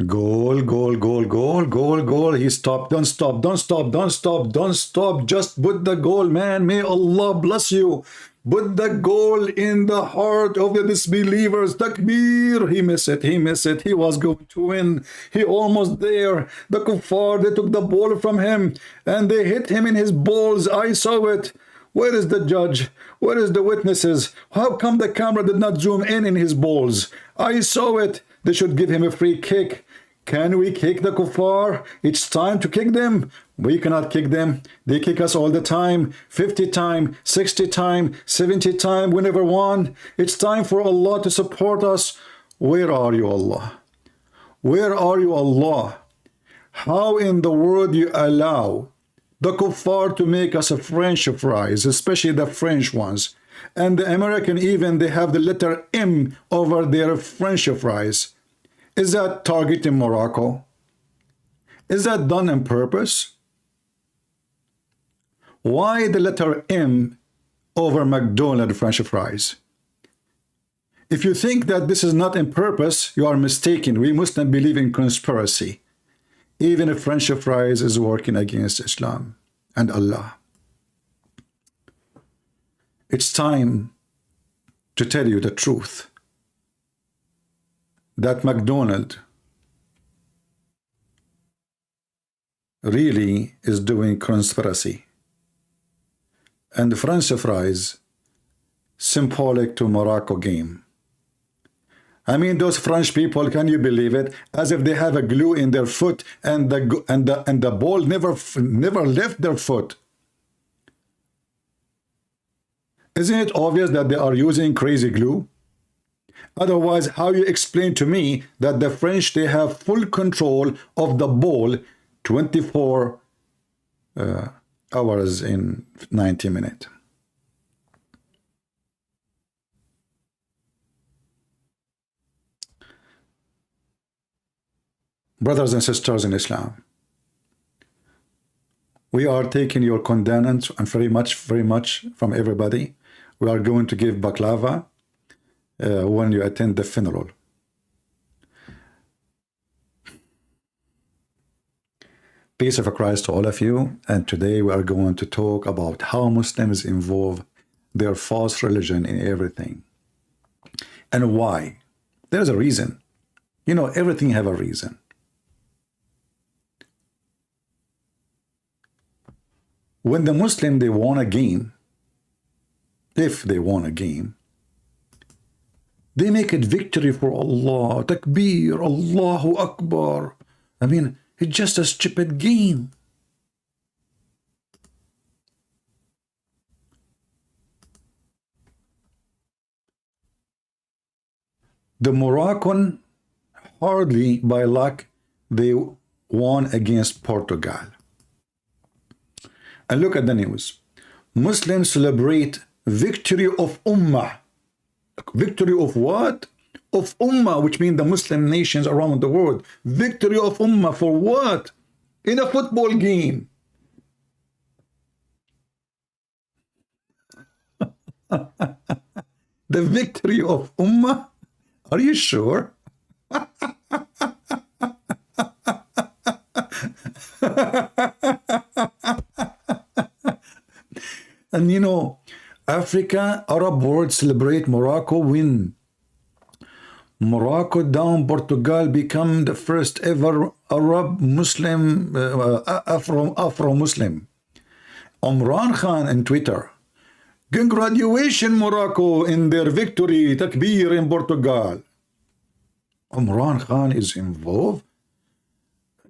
Goal, goal, goal, goal, goal, goal. He stopped. Don't stop, don't stop, don't stop, don't stop. Just put the goal, man. May Allah bless you. Put the goal in the heart of the disbelievers. Takbir. He missed it. He missed it. He was going to win. He almost there. The kuffar, they took the ball from him and they hit him in his balls. I saw it. Where is the judge? Where is the witnesses? How come the camera did not zoom in his balls? I saw it. They should give him a free kick. Can we kick the kuffar? It's time to kick them. We cannot kick them. They kick us all the time. 50 times, 60 times, 70 times. We never won. It's time for Allah to support us. Where are you, Allah? Where are you, Allah? How in the world you allow the kuffar to make us a French fries, especially the French ones? And the American even, they have the letter M over their French fries. Is that targeting Morocco? Is that done on purpose? Why the letter M over McDonald's French fries? If you think that this is not on purpose, you are mistaken. We Muslims believe in conspiracy. Even if French fries is working against Islam and Allah. It's time to tell you the truth. That McDonald's really is doing conspiracy. And the French fries, symbolic to Morocco game. I mean, those French people, can you believe it? As if they have a glue in their foot and the ball never left their foot. Isn't it obvious that they are using crazy glue? Otherwise, how you explain to me that the French, they have full control of the ball 24 hours in 90 minutes? Brothers and sisters in Islam, we are taking your condolence and very much from everybody. We are going to give baklava when you attend the funeral. Peace of Christ to all of you. And today we are going to talk about how Muslims involve their false religion in everything. And why. There's a reason. You know, everything have a reason. When the Muslim, they won a game, if they won a game, they make it victory for Allah. Takbir, Allahu Akbar. I mean, it's just a stupid game. The Moroccan, hardly by luck, they won against Portugal. And look at the news. Muslims celebrate victory of Ummah. Victory of what? Of Ummah, which means the Muslim nations around the world. Victory of Ummah for what? In a football game. The victory of Ummah? Are you sure? And you know, Africa, Arab world celebrate Morocco win. Morocco down Portugal become the first ever Arab Muslim, Afro-Muslim. Imran Khan in Twitter. Congratulations Morocco in their victory, takbir in Portugal. Imran Khan is involved.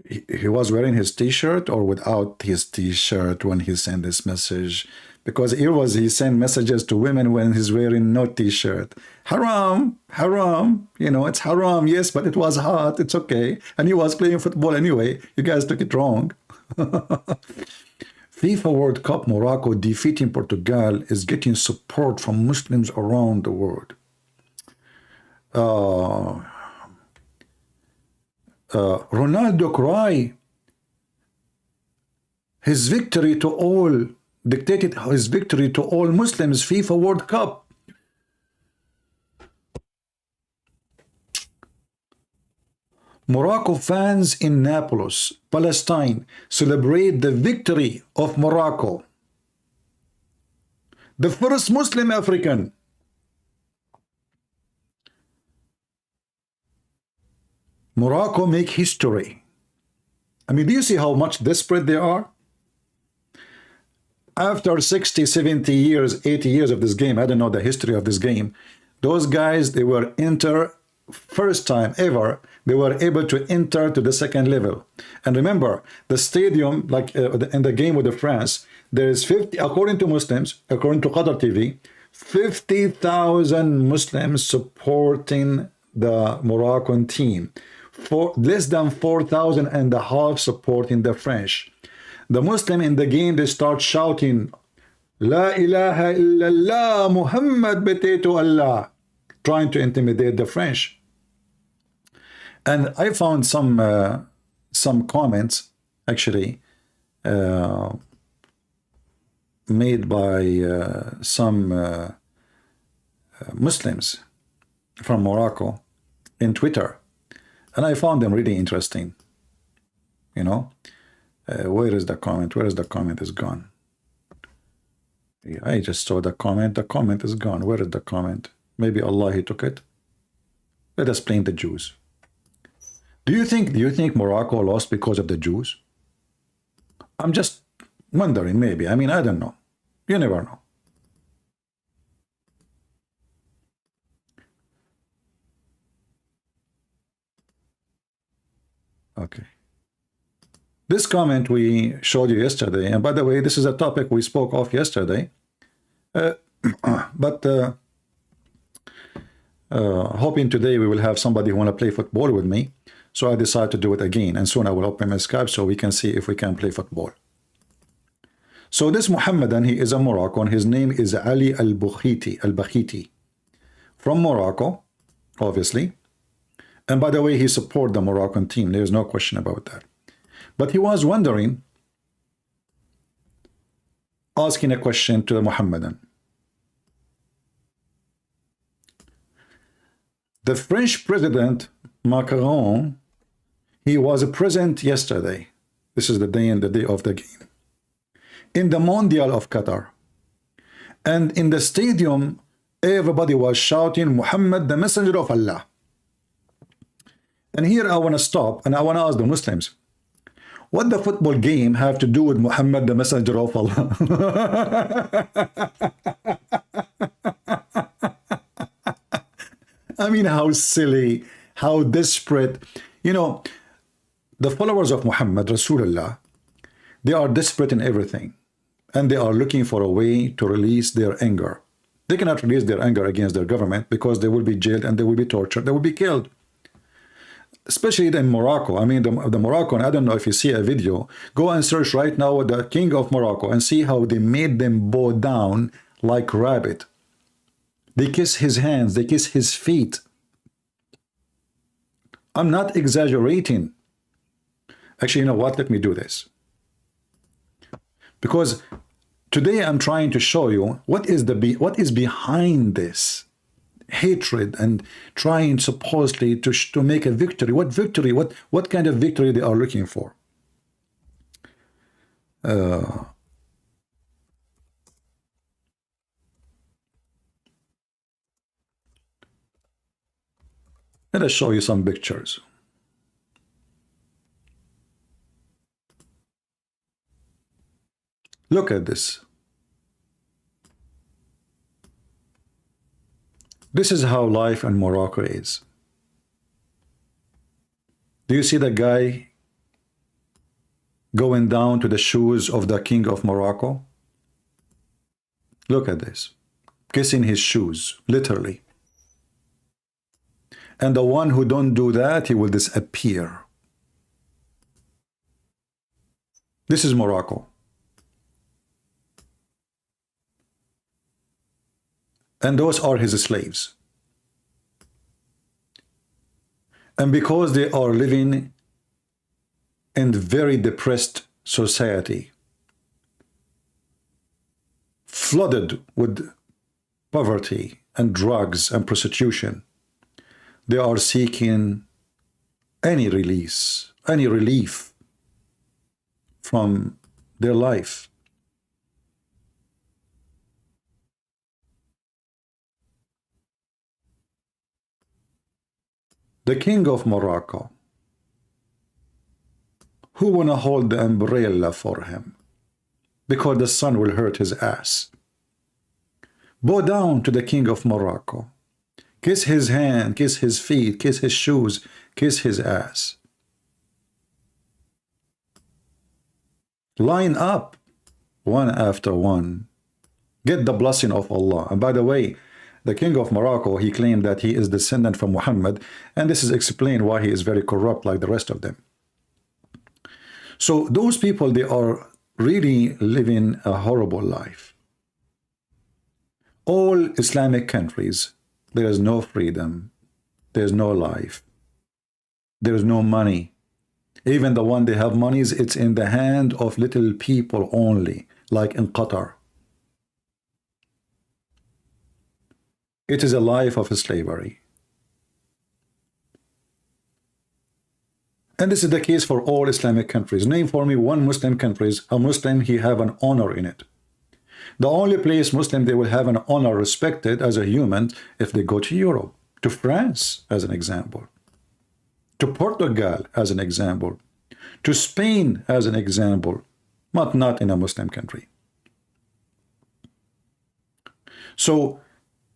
He was wearing his t-shirt or without his t-shirt when he sent this message. Because he sent messages to women when he's wearing no t-shirt. Haram, haram, you know, it's haram, yes, but it was hot, it's okay. And he was playing football anyway. You guys took it wrong. FIFA World Cup Morocco defeating Portugal is getting support from Muslims around the world. Ronaldo cry his victory to all, dictated his victory to all Muslims, FIFA World Cup. Morocco fans in Naples, Palestine, celebrate the victory of Morocco. The first Muslim African. Morocco make history. I mean, do you see how much desperate they are? After 60, 70 years, 80 years of this game, I don't know the history of this game, those guys, they were first time ever, they were able to enter to the second level. And remember, the stadium, like in the game with the France, there is 50, according to Muslims, according to Qatar TV, 50,000 Muslims supporting the Moroccan team. For less than 4,500 supporting the French. The Muslim in the game, they start shouting, La ilaha illallah, Muhammad betatu Allah, trying to intimidate the French. And I found some comments, actually, made by some Muslims from Morocco in Twitter. And I found them really interesting. You know, where is the comment? Where is the comment? Is gone. Yeah, I just saw the comment. The comment is gone. Where is the comment? Maybe Allah, he took it. Let us blame the Jews. Do you think Morocco lost because of the Jews? I'm just wondering, maybe. I mean, I don't know. You never know. Okay. This comment we showed you yesterday, and by the way, this is a topic we spoke of yesterday. Hoping today we will have somebody who want to play football with me. So I decided to do it again, and soon I will open my Skype so we can see if we can play football. So this Mohammedan, he is a Moroccan. His name is Ali al-Bakhiti, from Morocco, obviously. And by the way, he supported the Moroccan team. There's no question about that. But he was wondering, asking a question to the Mohammedan. The French president, Macron, he was present yesterday. This is the day of the game. In the Mondial of Qatar. And in the stadium, everybody was shouting, Muhammad, the messenger of Allah. And here I want to stop and I want to ask the Muslims, what the football game have to do with Muhammad, the messenger of Allah? I mean, how silly, how desperate. You know, the followers of Muhammad, Rasulullah, they are desperate in everything. And they are looking for a way to release their anger. They cannot release their anger against their government because they will be jailed and they will be tortured, they will be killed. Especially in Morocco. I mean, the Moroccan, I don't know if you see a video, go and search right now the king of Morocco and see how they made them bow down like rabbit. They kiss his hands, they kiss his feet. I'm not exaggerating. Actually, you know what? Let me do this. Because today I'm trying to show you what is behind this hatred and trying supposedly to make a victory. What victory? What kind of victory they are looking for? Let us show you some pictures. Look at this. This is how life in Morocco is. Do you see the guy going down to the shoes of the king of Morocco? Look at this. Kissing his shoes, literally. And the one who don't do that, he will disappear. This is Morocco. And those are his slaves. And because they are living in very depressed society, flooded with poverty and drugs and prostitution, they are seeking any release, any relief from their life. The king of Morocco, who wanna hold the umbrella for him because the sun will hurt his ass? Bow down to the king of Morocco. Kiss his hand, kiss his feet, kiss his shoes, kiss his ass. Line up one after one. Get the blessing of Allah. And by the way, the king of Morocco, he claimed that he is descendant from Muhammad, and this is explained why he is very corrupt like the rest of them. So those people, they are really living a horrible life. All Islamic countries, there is no freedom, there is no life, there is no money. Even the one they have monies, it's in the hand of little people only, like in Qatar. It is a life of slavery. And this is the case for all Islamic countries. Name for me one Muslim country, a Muslim, he have an honor in it. The only place Muslim they will have an honor respected as a human if they go to Europe, to France as an example, to Portugal as an example, to Spain as an example, but not in a Muslim country. So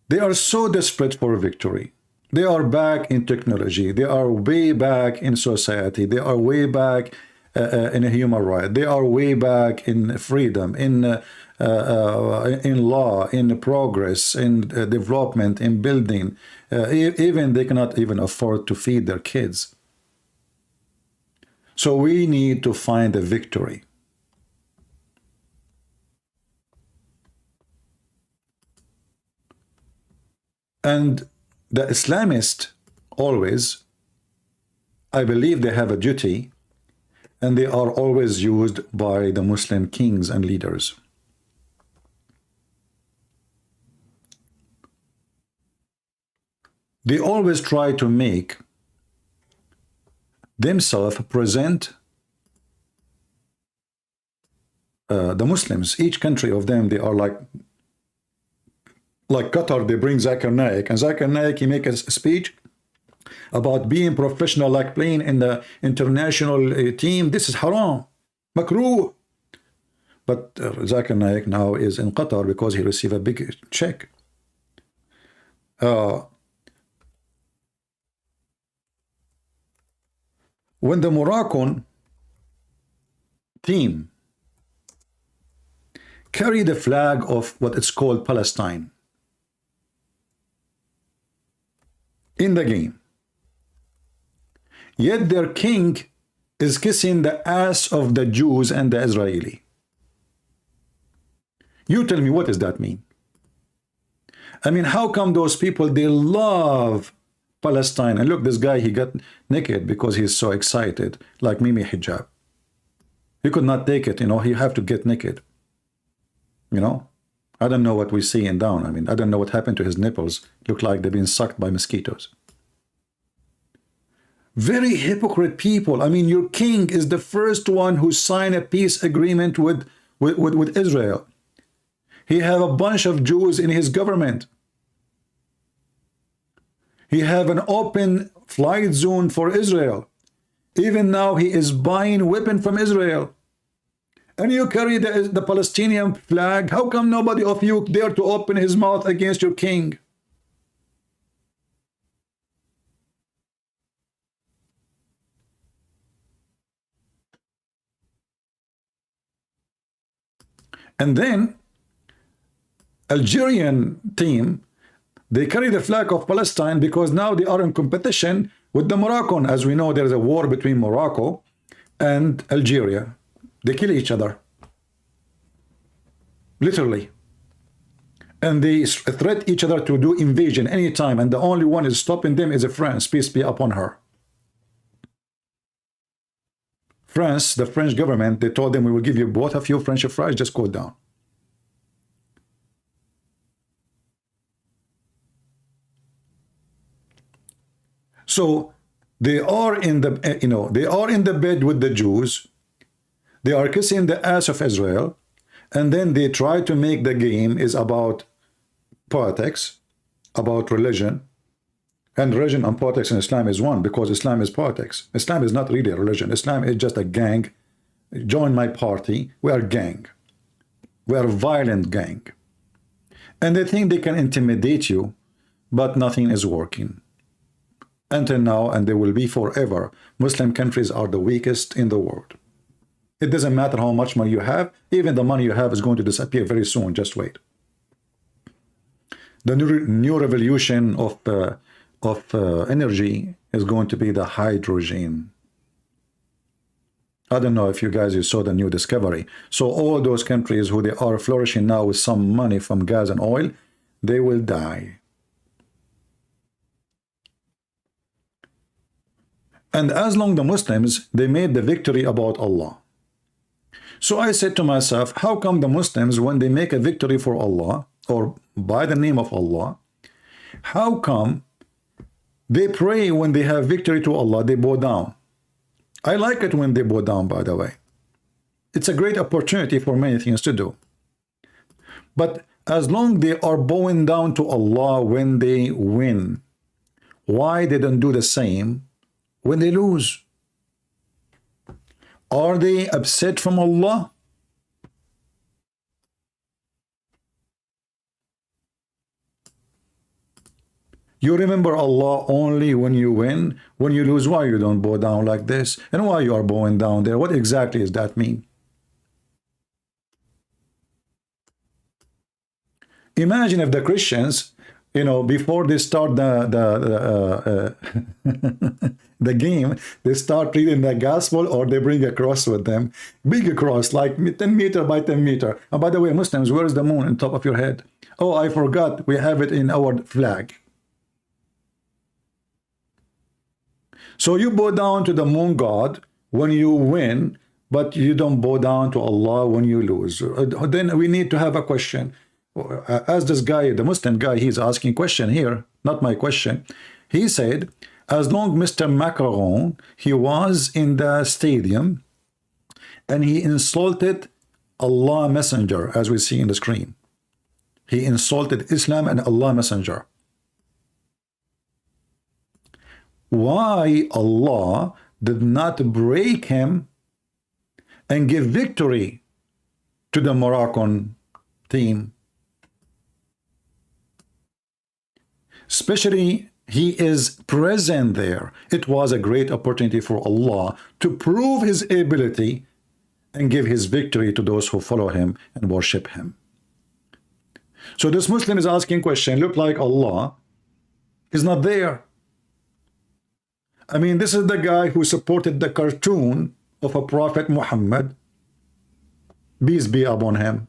they are so desperate for victory. They are back in technology. They are way back in society. They are way back in a human right. They are way back in freedom, in law, in progress, in development, in building. Even they cannot even afford to feed their kids. So we need to find a victory. And the Islamists always, I believe they have a duty, and they are always used by the Muslim kings and leaders. They always try to make themselves present the Muslims. Each country of them, they are like Qatar, they bring Zakir Naik, and Zakir Naik, he make a speech about being professional, like playing in the international team. This is haram, makruh. But Zakir Naik now is in Qatar because he received a big check. When the Moroccan team carry the flag of what it's called Palestine in the game, yet their king is kissing the ass of the Jews and the Israeli. You tell me, what does that mean? I mean, how come those people, they love Palestine? And look, this guy, he got naked because he's so excited, like Mimi Hijab. He could not take it, you know, he have to get naked. You know, I don't know what we see in down. I mean, I don't know what happened to his nipples. Look like they've been sucked by mosquitoes. Very hypocrite people. I mean, your king is the first one who signed a peace agreement with Israel. He have a bunch of Jews in his government. He have an open flight zone for Israel. Even now, he is buying weapons from Israel. And you carry the Palestinian flag. How come nobody of you dare to open his mouth against your king? And then Algerian team, they carry the flag of Palestine because now they are in competition with the Moroccan. As we know, there is a war between Morocco and Algeria. They kill each other, literally. And they threat each other to do invasion anytime. And the only one is stopping them is France, peace be upon her. France, the French government, they told them, we will give you both of you French fries, just go down. So They are in the, they are in the bed with the Jews. They are kissing the ass of Israel. And then they try to make the game is about politics, about religion. And religion and politics in Islam is one, because Islam is politics. Islam is not really a religion. Islam is just a gang. Join my party. We are gang. We are a violent gang. And they think they can intimidate you, but nothing is working. Until now, and they will be forever, Muslim countries are the weakest in the world. It doesn't matter how much money you have. Even the money you have is going to disappear very soon. Just wait. The new revolution of energy is going to be the hydrogen. I don't know if you guys saw the new discovery. So all those countries who they are flourishing now with some money from gas and oil, they will die. And as long the Muslims, they made the victory about Allah. So I said to myself, how come the Muslims, when they make a victory for Allah, or by the name of Allah, how come they pray when they have victory to Allah, they bow down? I like it when they bow down, by the way. It's a great opportunity for many things to do. But as long they are bowing down to Allah when they win, why they don't do the same when they lose? Are they upset from Allah? You remember Allah only when you win. When you lose, why you don't bow down like this? And why you are bowing down there? What exactly does that mean? Imagine if the Christians, before they start the game, they start reading the gospel, or they bring a cross with them. Big cross, like 10 meter by 10 meter. And by the way, Muslims, where is the moon on top of your head? Oh, I forgot. We have it in our flag. So you bow down to the moon god when you win, but you don't bow down to Allah when you lose. Then we need to have a question. As this guy, the Muslim guy, he's asking question here, not my question. He said, as long Mr. Macron, he was in the stadium and he insulted Allah Messenger, as we see in the screen. He insulted Islam and Allah Messenger. Why Allah did not break him and give victory to the Moroccan team? Especially, he is present there. It was a great opportunity for Allah to prove his ability and give his victory to those who follow him and worship him. So this Muslim is asking question, look like Allah is not there. I mean, this is the guy who supported the cartoon of a Prophet Muhammad, peace be upon him.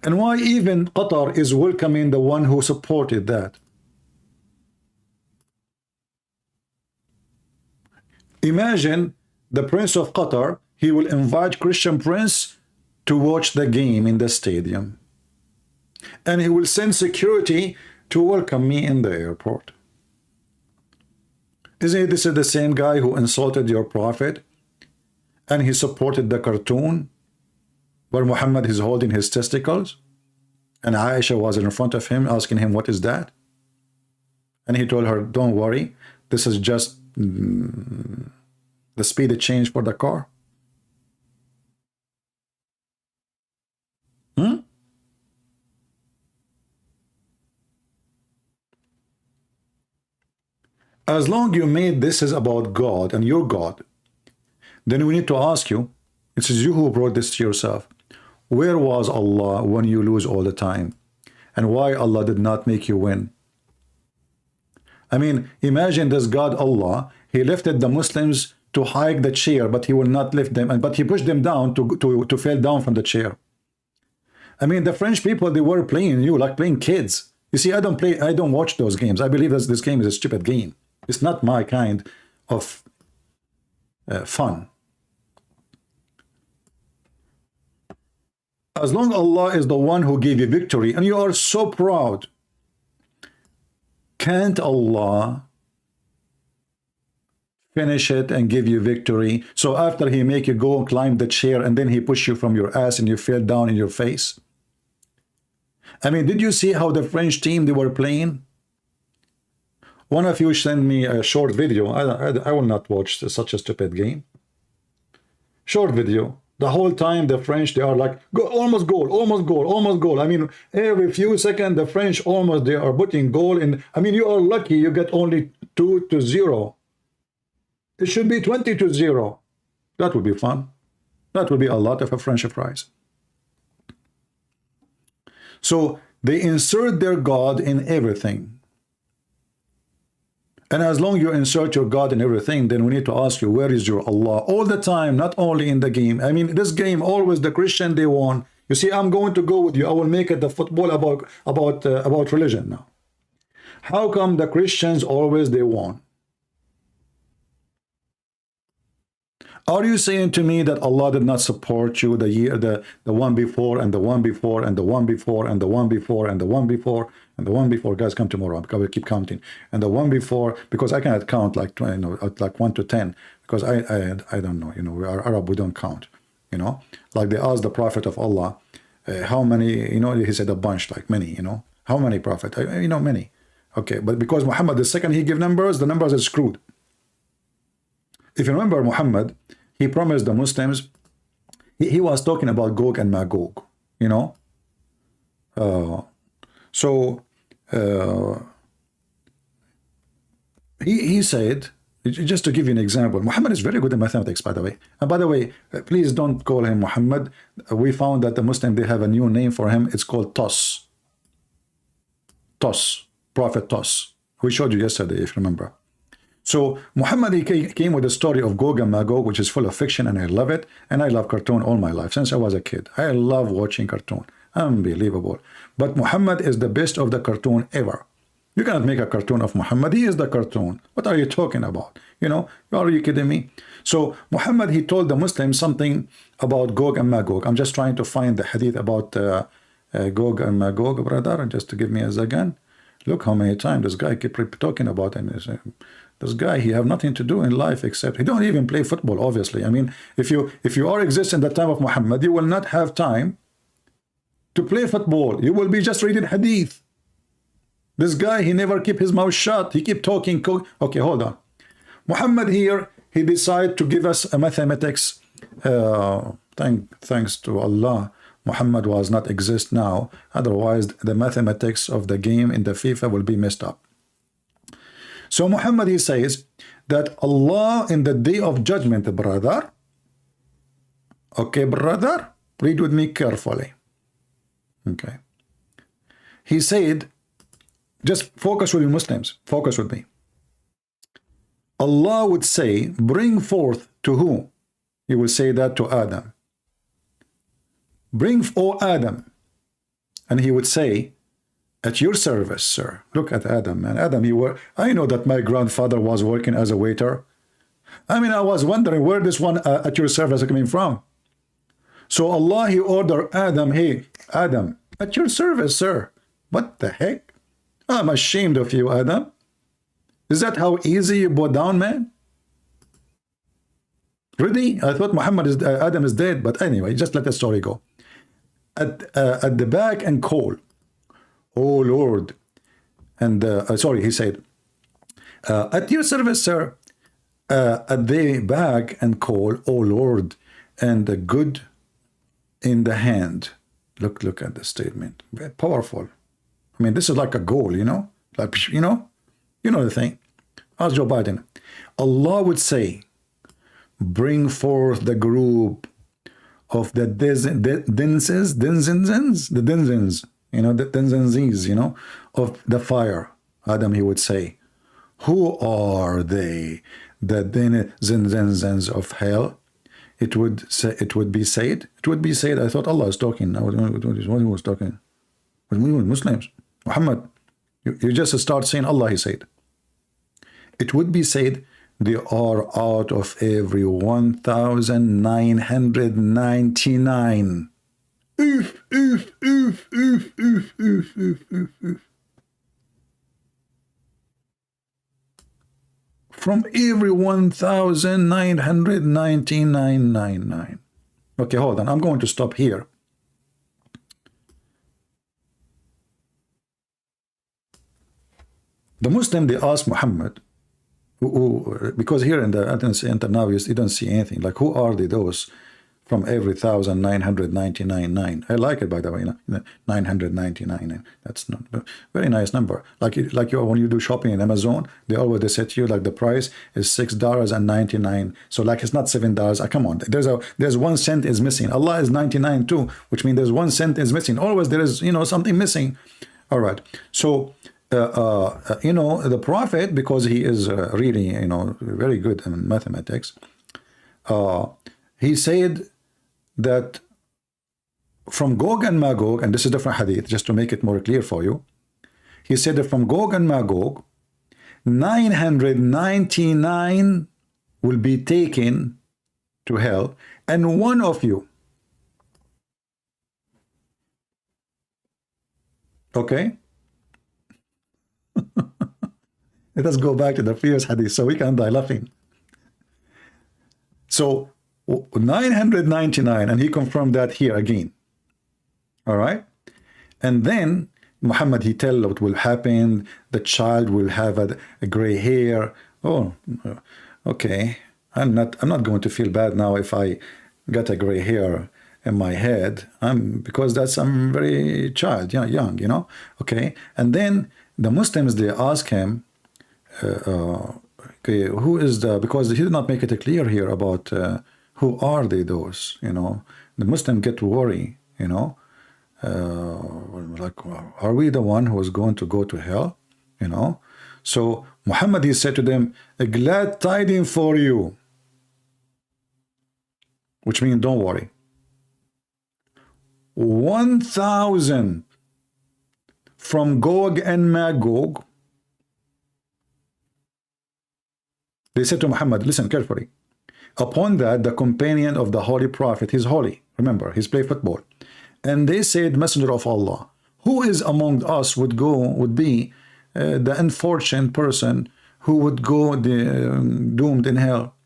And why even Qatar is welcoming the one who supported that? Imagine the Prince of Qatar, he will invite Christian Prince to watch the game in the stadium. And he will send security to welcome me in the airport. Isn't this the same guy who insulted your prophet and he supported the cartoon where Muhammad is holding his testicles and Aisha was in front of him asking him, what is that? And he told her, don't worry, this is just the speed change for the car. As long you made this is about God and your God, then we need to ask you, it is you who brought this to yourself. Where was Allah when you lose all the time? And why Allah did not make you win? I mean, imagine this God Allah, he lifted the Muslims to hike the chair, but he will not lift them, but he pushed them down to fall down from the chair. I mean, the French people, they were playing you like playing kids. You see, I don't watch those games. I believe that this game is a stupid game. It's not my kind of fun. As long Allah is the one who gave you victory and you are so proud, Can't Allah finish it and give you victory? So after he make you go and climb the chair and then he push you from your ass and you fell down in your face. I mean, did you see how the French team they were playing? One of you sent me a short video. I will not watch such a stupid game. Short video. The whole time the French, they are like, go, almost goal, almost goal, almost goal. I mean, every few seconds the French almost, they are putting goal in. I mean, you are lucky you get only 2-0. It should be 20-0. That would be fun. That would be a lot of a French fries. So they insert their God in everything. And as long as you insert your God in everything, then we need to ask you, where is your Allah? All the time, not only in the game. I mean, this game, always the Christian, they won. You see, I'm going to go with you. I will make it the football about religion now. How come the Christians always they won? Are you saying to me that Allah did not support you the one before and the one before and the one before and the one before and the one before and the one before? Guys, come tomorrow because we keep counting. And the one before, because I cannot count like 20, you know, like 1 to 10, because I don't know, you know, we are Arab, we don't count, you know. Like they asked the Prophet of Allah, how many, you know, he said a bunch, like many, you know. How many Prophet? You know, many. Okay, but because Muhammad, the second he give numbers, the numbers are screwed. If you remember Muhammad, he promised the Muslims, he was talking about Gog and Magog, you know. He said, just to give you an example, Muhammad is very good in mathematics, by the way. And by the way, please don't call him Muhammad. We found that the Muslim, they have a new name for him. It's called Tos. Tos, Prophet Tos. We showed you yesterday, if you remember. So Muhammad, he came with the story of Gog and Magog, which is full of fiction, and I love it. And I love cartoon all my life, since I was a kid. I love watching cartoon. Unbelievable. But Muhammad is the best of the cartoon ever. You cannot make a cartoon of Muhammad. He is the cartoon. What are you talking about? You know, are you kidding me? So Muhammad, he told the Muslims something about Gog and Magog. I'm just trying to find the hadith about Gog and Magog, brother, just to give me a second. Look how many times this guy keep talking about it. This guy, he have nothing to do in life except he don't even play football, obviously. I mean, if you are exist in the time of Muhammad, you will not have time to play football. You will be just reading hadith. This guy, he never keep his mouth shut. He keep talking. Okay, hold on. Muhammad here, he decided to give us a mathematics. Thanks to Allah, Muhammad was not exist now. Otherwise, the mathematics of the game in the FIFA will be messed up. So Muhammad, he says that Allah in the day of judgment, brother. Okay, brother, read with me carefully. Okay. He said, just focus with you Muslims, focus with me. Allah would say, bring forth to whom? He will say that to Adam. Bring, O Adam. And he would say, at your service, sir. Look at Adam, man. Adam, I know that my grandfather was working as a waiter. I mean, I was wondering where this one at your service is coming from. So Allah, he ordered Adam, hey, Adam, at your service, sir. What the heck? I'm ashamed of you, Adam. Is that how easy you bow down, man? Really? I thought Adam is dead, but anyway, just let the story go. At the back and call, oh Lord, and sorry, he said, at your service, sir. At the back and call, oh Lord, and the good in the hand. Look at the statement. Very powerful. I mean, this is like a goal, you know, like you know the thing. Ask Joe Biden. Allah would say, bring forth the group of the denizens, you know, the denizens, you know, of the fire. Adam, he would say, who are they? The denizens of hell. It would be said. I thought Allah is talking. What he was talking? When we were Muslims, Muhammad, you just start saying Allah, he said. It would be said, they are out of every 1,999. from every 1,999.99. Okay, hold on. I'm going to stop here. The Muslim, they asked Muhammad, because here in the now you don't see anything. Like, who are those from every 1,999.9? I like it, by the way. 999. That's not a very nice number. Like when you do shopping in Amazon, they always say to you like the price is $6.99. So like it's not $7. Come on, there's 1 cent is missing. Allah is 99 too, which means there's 1 cent is missing. Always there is something missing. All right. So the Prophet, because he is really very good in mathematics, he said that from Gog and Magog, and this is different hadith, just to make it more clear for you, he said that from Gog and Magog, 999 will be taken to hell, and one of you, okay? Let us go back to the previous hadith so we can die laughing. So 999, and he confirmed that here again. All right, and then Muhammad, he tell what will happen. The child will have a gray hair. Oh, okay. I'm not going to feel bad now if I got a gray hair in my head. Because I'm very young. Okay, and then the Muslims, they ask him, okay, who is because he did not make it clear here about who are those, The Muslim get worried, like, are we the one who is going to go to hell, So Muhammad, he said to them, a glad tidings for you, which means don't worry. 1,000 from Gog and Magog. They said to Muhammad, listen carefully. Upon that, the companion of the Holy Prophet, he's holy, remember, he's played football. And they said, Messenger of Allah, who is among us would be the unfortunate person who would go doomed in hell?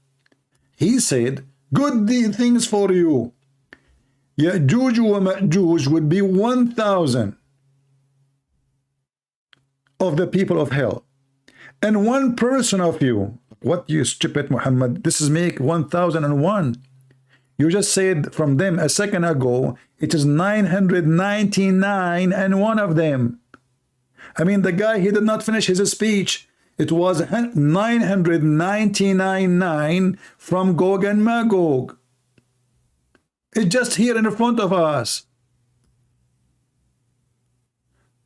He said, good things for you. Ya'juj wa Ma'juj would be 1,000 of the people of hell. And one person of you, what, you stupid Muhammad, this is make 1,001. You just said from them a second ago, it is 999 and one of them. I mean, the guy, he did not finish his speech. It was 999 from Gog and Magog. It's just here in front of us.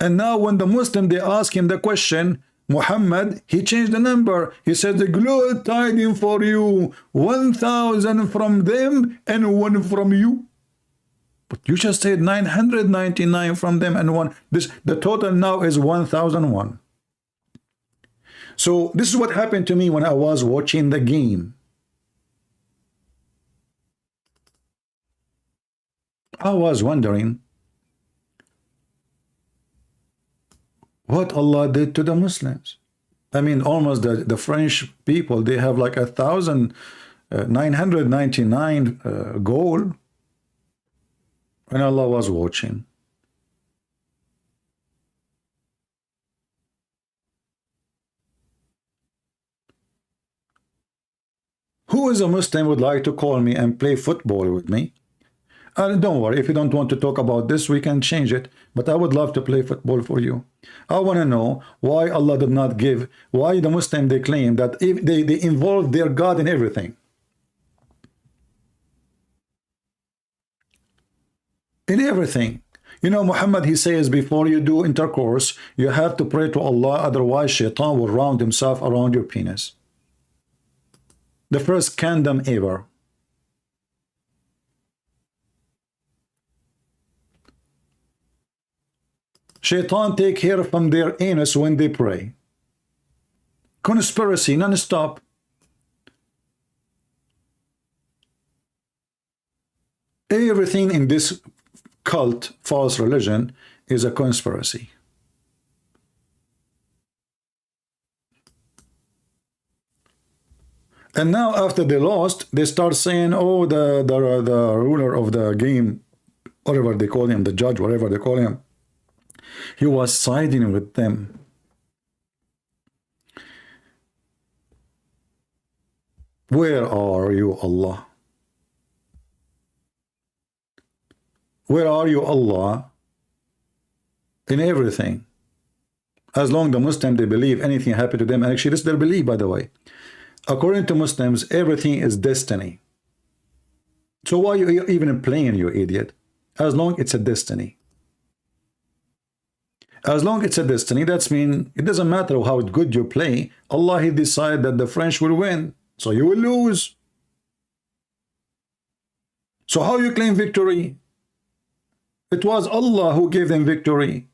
And now when the Muslim, they ask him the question, Muhammad, he changed the number. He said, the glad tidings for you, 1,000 from them and one from you. But you just said 999 from them and one. The total now is 1,001. So this is what happened to me when I was watching the game. I was wondering what Allah did to the Muslims. I mean, almost the French people, they have like 1,999 gold, and Allah was watching. Who is a Muslim would like to call me and play football with me? Don't worry, if you don't want to talk about this, we can change it. But I would love to play football for you. I want to know why Allah did not give, why the Muslim, they claim that if they involve their God in everything. In everything. Muhammad, he says, before you do intercourse, you have to pray to Allah, otherwise shaitan will round himself around your penis. The first condom ever. Shaitan take hair from their anus when they pray. Conspiracy, non-stop. Everything in this cult, false religion, is a conspiracy. And now after they lost, they start saying, oh, the ruler of the game, whatever they call him, the judge, whatever they call him, he was siding with them. Where are you, Allah? Where are you, Allah, in everything? As long as the Muslims, they believe anything happened to them, and actually this is their belief, by the way. According to Muslims, everything is destiny. So why are you even playing, you idiot? As long as it's a destiny. As long as it's a destiny, that's mean it doesn't matter how good you play. Allah, He decide that the French will win, so you will lose. So how you claim victory? It was Allah who gave them victory.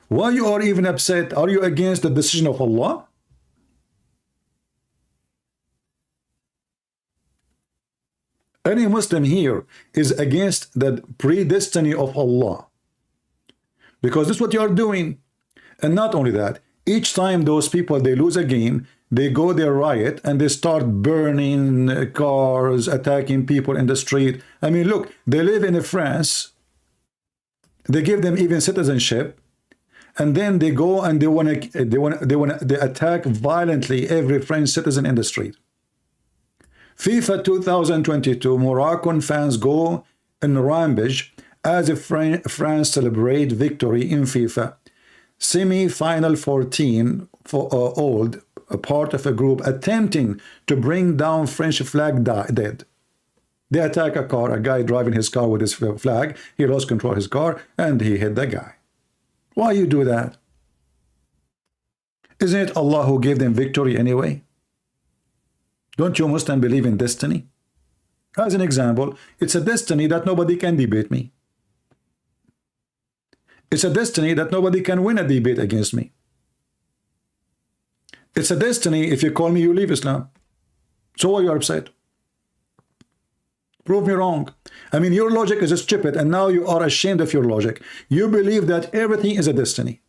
Why you are even upset? Are you against the decision of Allah? Any Muslim here is against the predestiny of Allah, because this is what you are doing. And not only that, each time those people, they lose a game, they go there riot and they start burning cars, attacking people in the street. I mean, look, they live in France, they give them even citizenship, and then they go and they attack violently every French citizen in the street. FIFA 2022, Moroccan fans go in rampage as if France celebrate victory in FIFA. Semi-final 14 old, a part of a group attempting to bring down French flag dead. They attack a car, a guy driving his car with his flag. He lost control of his car and he hit the guy. Why you do that? Isn't it Allah who gave them victory anyway? Don't you Muslims believe in destiny? As an example, it's a destiny that nobody can debate me. It's a destiny that nobody can win a debate against me. It's a destiny if you call me, you leave Islam. So why are you upset? Prove me wrong. I mean, your logic is stupid, and now you are ashamed of your logic. You believe that everything is a destiny.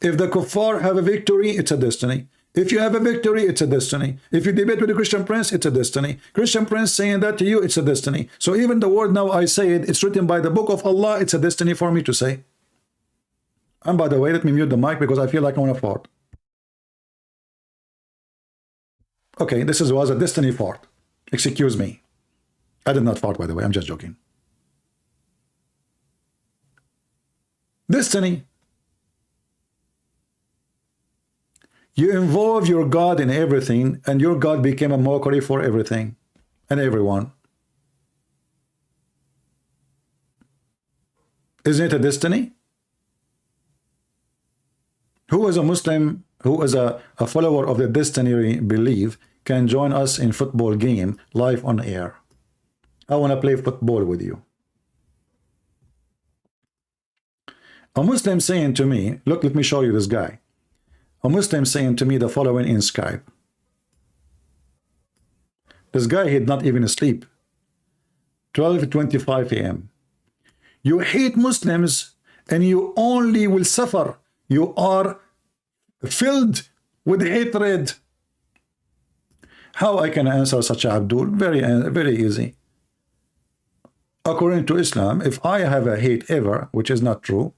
If the kuffar have a victory, it's a destiny. If you have a victory, it's a destiny. If you debate with the Christian prince, it's a destiny. Christian prince saying that to you, it's a destiny. So even the word now I say it, it's written by the book of Allah, it's a destiny for me to say. And by the way, let me mute the mic because I feel like I want to fart. Okay, this was a destiny fart. Excuse me. I did not fart, by the way. I'm just joking. Destiny. You involve your God in everything, and your God became a mockery for everything and everyone. Isn't it a destiny? Who is a Muslim, who is a follower of the destiny belief, can join us in football game live on air? I want to play football with you. A Muslim saying to me, look, let me show you this guy. A Muslim saying to me the following in Skype. This guy had not even asleep. 12:25 a.m. You hate Muslims and you only will suffer. You are filled with hatred. How I can answer such a Abdul? Very easy. According to Islam, if I have a hate ever, which is not true,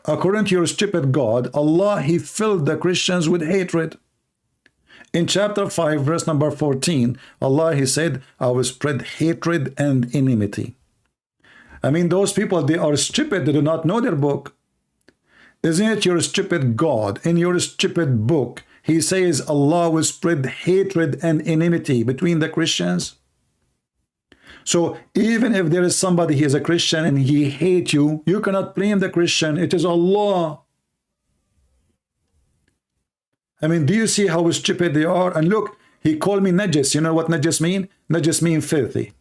according to your stupid God, Allah, He filled the Christians with hatred. In chapter 5, verse number 14, Allah, He said, I will spread hatred and enmity. I mean, those people, they are stupid. They do not know their book. Isn't it your stupid God? In your stupid book, He says Allah will spread hatred and enmity between the Christians. So even if there is somebody, he is a Christian and he hates you, you cannot blame the Christian. It is Allah. I mean, do you see how stupid they are? And look, he called me najis. You know what najis mean? Najis mean filthy.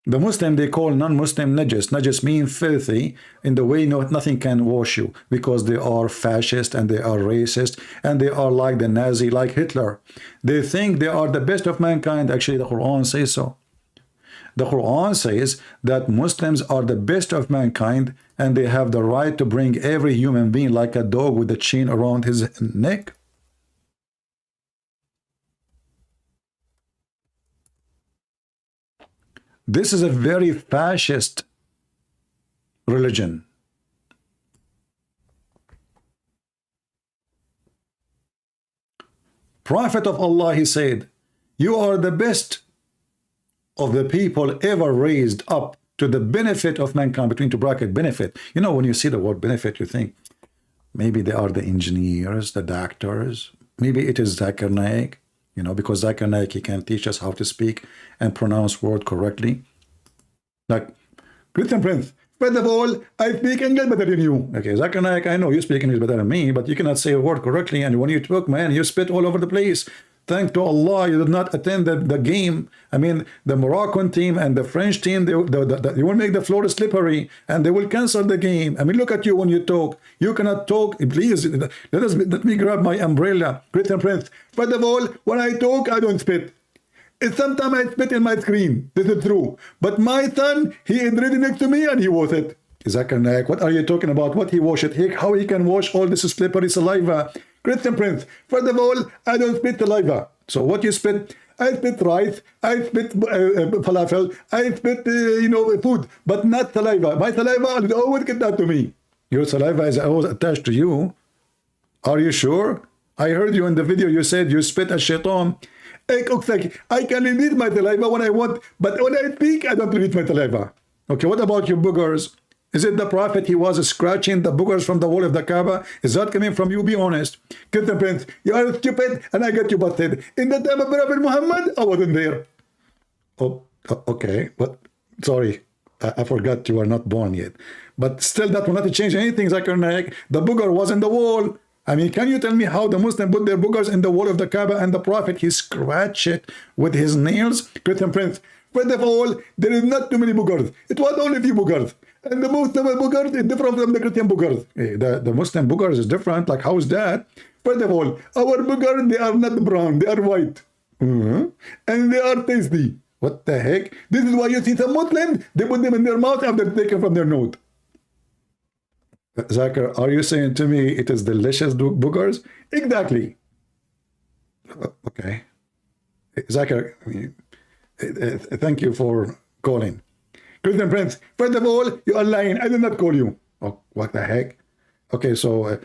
The Muslim, they call non-Muslim najis. Najis mean filthy in the way nothing can wash you, because they are fascist and they are racist and they are like the Nazi, like Hitler. They think they are the best of mankind. Actually, the Quran says so. The Quran says that Muslims are the best of mankind and they have the right to bring every human being like a dog with a chain around his neck. This is a very fascist religion. Prophet of Allah, he said, you are the best of the people ever raised up to the benefit of mankind, between two bracket benefit. You know, when you see the word benefit, you think maybe they are the engineers, the doctors, maybe it is Zakir Naik, you know, because Zakir Naik, he can teach us how to speak and pronounce word correctly. Like, Christian Prince, first of all, I speak English better than you. Okay, Zakir Naik, I know you speak English better than me, but you cannot say a word correctly, and when you talk, man, you spit all over the place. Thank to Allah, you did not attend the game. I mean, the Moroccan team and the French team, they will make the floor slippery, and they will cancel the game. I mean, look at you when you talk. You cannot talk. Please, let me grab my umbrella. Christian Prince, first of all, when I talk, I don't spit. Sometimes I spit in my screen. This is true. But my son, he is ready next to me and he was it. Zakir Naik, what are you talking about? What he wash it? How he can wash all this slippery saliva? Christian Prince, first of all, I don't spit saliva. So what you spit? I spit rice, I spit falafel, I spit, food, but not saliva. My saliva will always get that to me. Your saliva is always attached to you. Are you sure? I heard you in the video, you said you spit a shaitan. I can release my saliva when I want, but when I speak, I don't release my saliva. Okay, what about your boogers? Is it the Prophet, he was scratching the boogers from the wall of the Kaaba? Is that coming from you? Be honest. Christian Prince, you are stupid and I get you busted. In the time of Prophet Muhammad, I wasn't there. Oh, okay, but sorry, I forgot you are not born yet. But still, that will not change anything, Zakir Naik. The booger was in the wall. I mean, can you tell me how the Muslim put their boogers in the wall of the Kaaba and the Prophet, he scratched it with his nails? Christian Prince, first of all, there is not too many boogers. It was only few boogers. And the Muslim boogers is different from the Christian boogers. The Muslim boogers is different. Like, how is that? First of all, our boogers, they are not brown. They are white. And they are tasty. What the heck? This is why you see some Muslims, they put them in their mouth after taken from their nose. Zakir, are you saying to me it is delicious boogers? Exactly. Okay. Zakir, thank you for calling. Christian Prince, first of all, you are lying. I did not call you. Oh, what the heck? Okay, so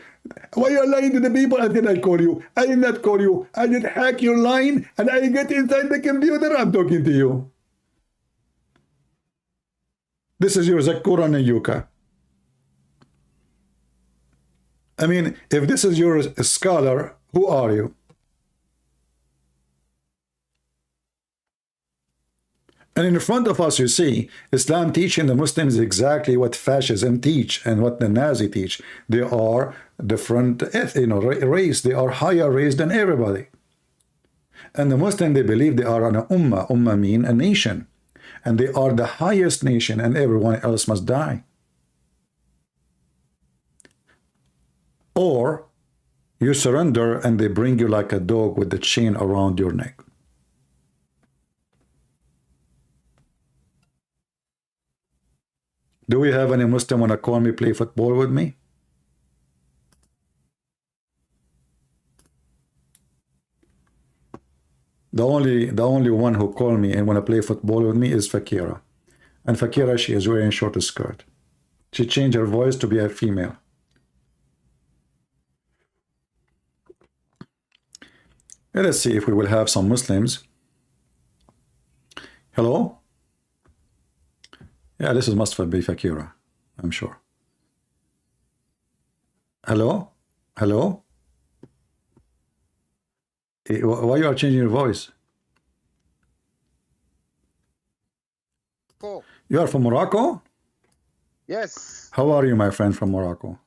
why you are lying to the people? I did not call you. I did not call you. I did hack your line and I get inside the computer. I'm talking to you. This is your Zakura and Yuka. I mean, if this is your scholar, who are you? And in front of us, you see, Islam teaching the Muslims exactly what fascism teach and what the Nazi teach. They are different, race. They are higher race than everybody. And the Muslim, they believe they are an ummah. Ummah mean a nation. And they are the highest nation and everyone else must die. Or you surrender and they bring you like a dog with the chain around your neck. Do we have any Muslim want to call me, play football with me? The only one who called me and want to play football with me is Fakira. And Fakira, she is wearing a short skirt. She changed her voice to be a female. Let us see if we will have some Muslims. Hello? Yeah, this must be Fakira, I'm sure. Hello? Hello? Why you are changing your voice? Oh. You are from Morocco? Yes. How are you, my friend from Morocco?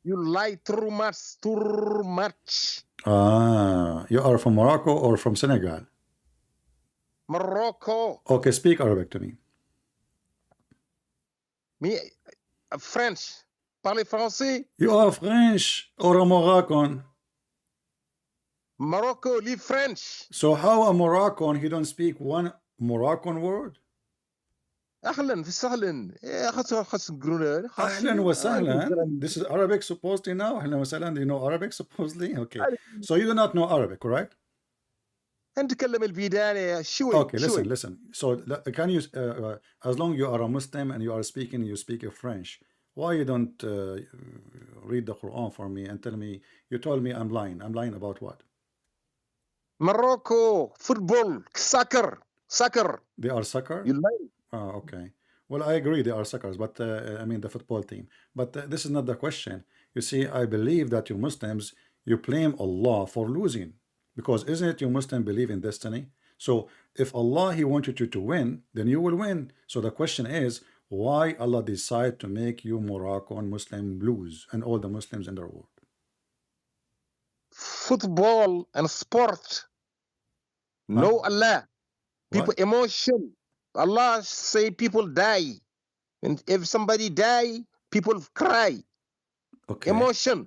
You lie too much, too much. Ah, you are from Morocco or from Senegal? Morocco. Okay, speak Arabic to me. Me, French. Parlez français. You are French or a Moroccan? Morocco, live French. So how a Moroccan, he don't speak one Moroccan word? أهلا في سهلا خاص نقولون أهلا وسهلا. This is Arabic supposedly now. أهلا وسهلا. Do you know Arabic supposedly? Okay. So you do not know Arabic, correct? نتكلم البيدانة شوي. Okay, listen. So can you, as long you are a Muslim and you speak French, why you don't read the Quran for me and tell me, you told me I'm lying. I'm lying about what? Morocco, football, soccer. They are soccer? You like? Oh, okay. Well, I agree they are suckers, but I mean the football team. But this is not the question. You see, I believe that you Muslims, you blame Allah for losing. Because isn't it you Muslim believe in destiny? So if Allah, He wanted you to win, then you will win. So the question is, why Allah decide to make you Moroccan Muslim lose and all the Muslims in the world? Football and sport. No Allah. People emotion. Allah say people die. And if somebody die, people cry. Okay. Emotion.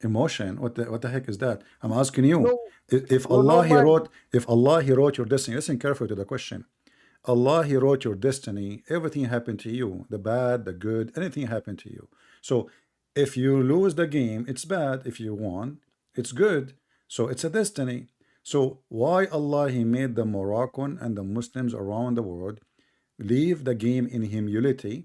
What the heck is that? I'm asking you. No, If Allah He wrote your destiny, listen carefully to the question. Allah He wrote your destiny, everything happened to you, the bad, the good, anything happened to you. So if you lose the game, it's bad. If you won, it's good. So it's a destiny. So why Allah He made the Moroccan and the Muslims around the world leave the game in humility,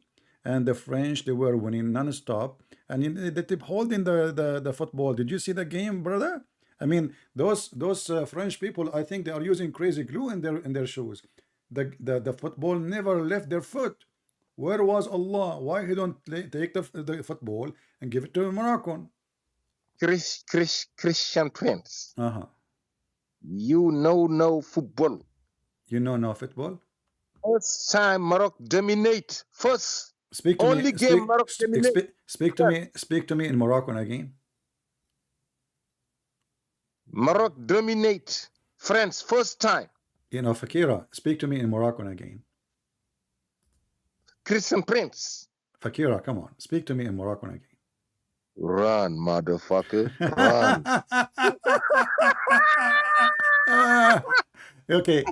and the French, they were winning non-stop, and they keep holding the football. Did you see the game, brother? I mean, those French people, I think they are using crazy glue in their shoes. The football never left their foot. Where was Allah? Why He don't take the football and give it to Moroccan? Christian Prince. Uh-huh. You know no football. You know no football? First time Morocco dominate. First. Speak to only me. game Morocco dominate. Speak to me in Moroccan again. Morocco dominate France first time. You know, Fakira, speak to me in Moroccan again. Christian Prince. Fakira, come on, speak to me in Moroccan again. Run, motherfucker, run. Okay,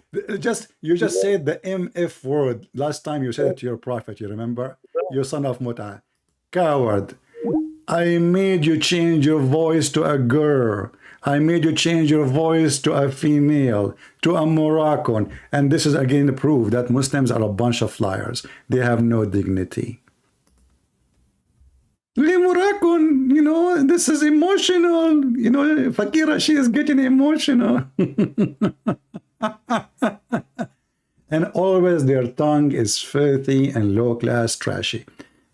you just said the MF word last time you said it to your prophet, you remember? You son of Muta. Coward. I made you change your voice to a girl. I made you change your voice to a female, to a Moroccan. And this is again the proof that Muslims are a bunch of liars. They have no dignity. Moroccan, you know, this is emotional. You know, Fakira, she is getting emotional. And always their tongue is filthy and low-class, trashy.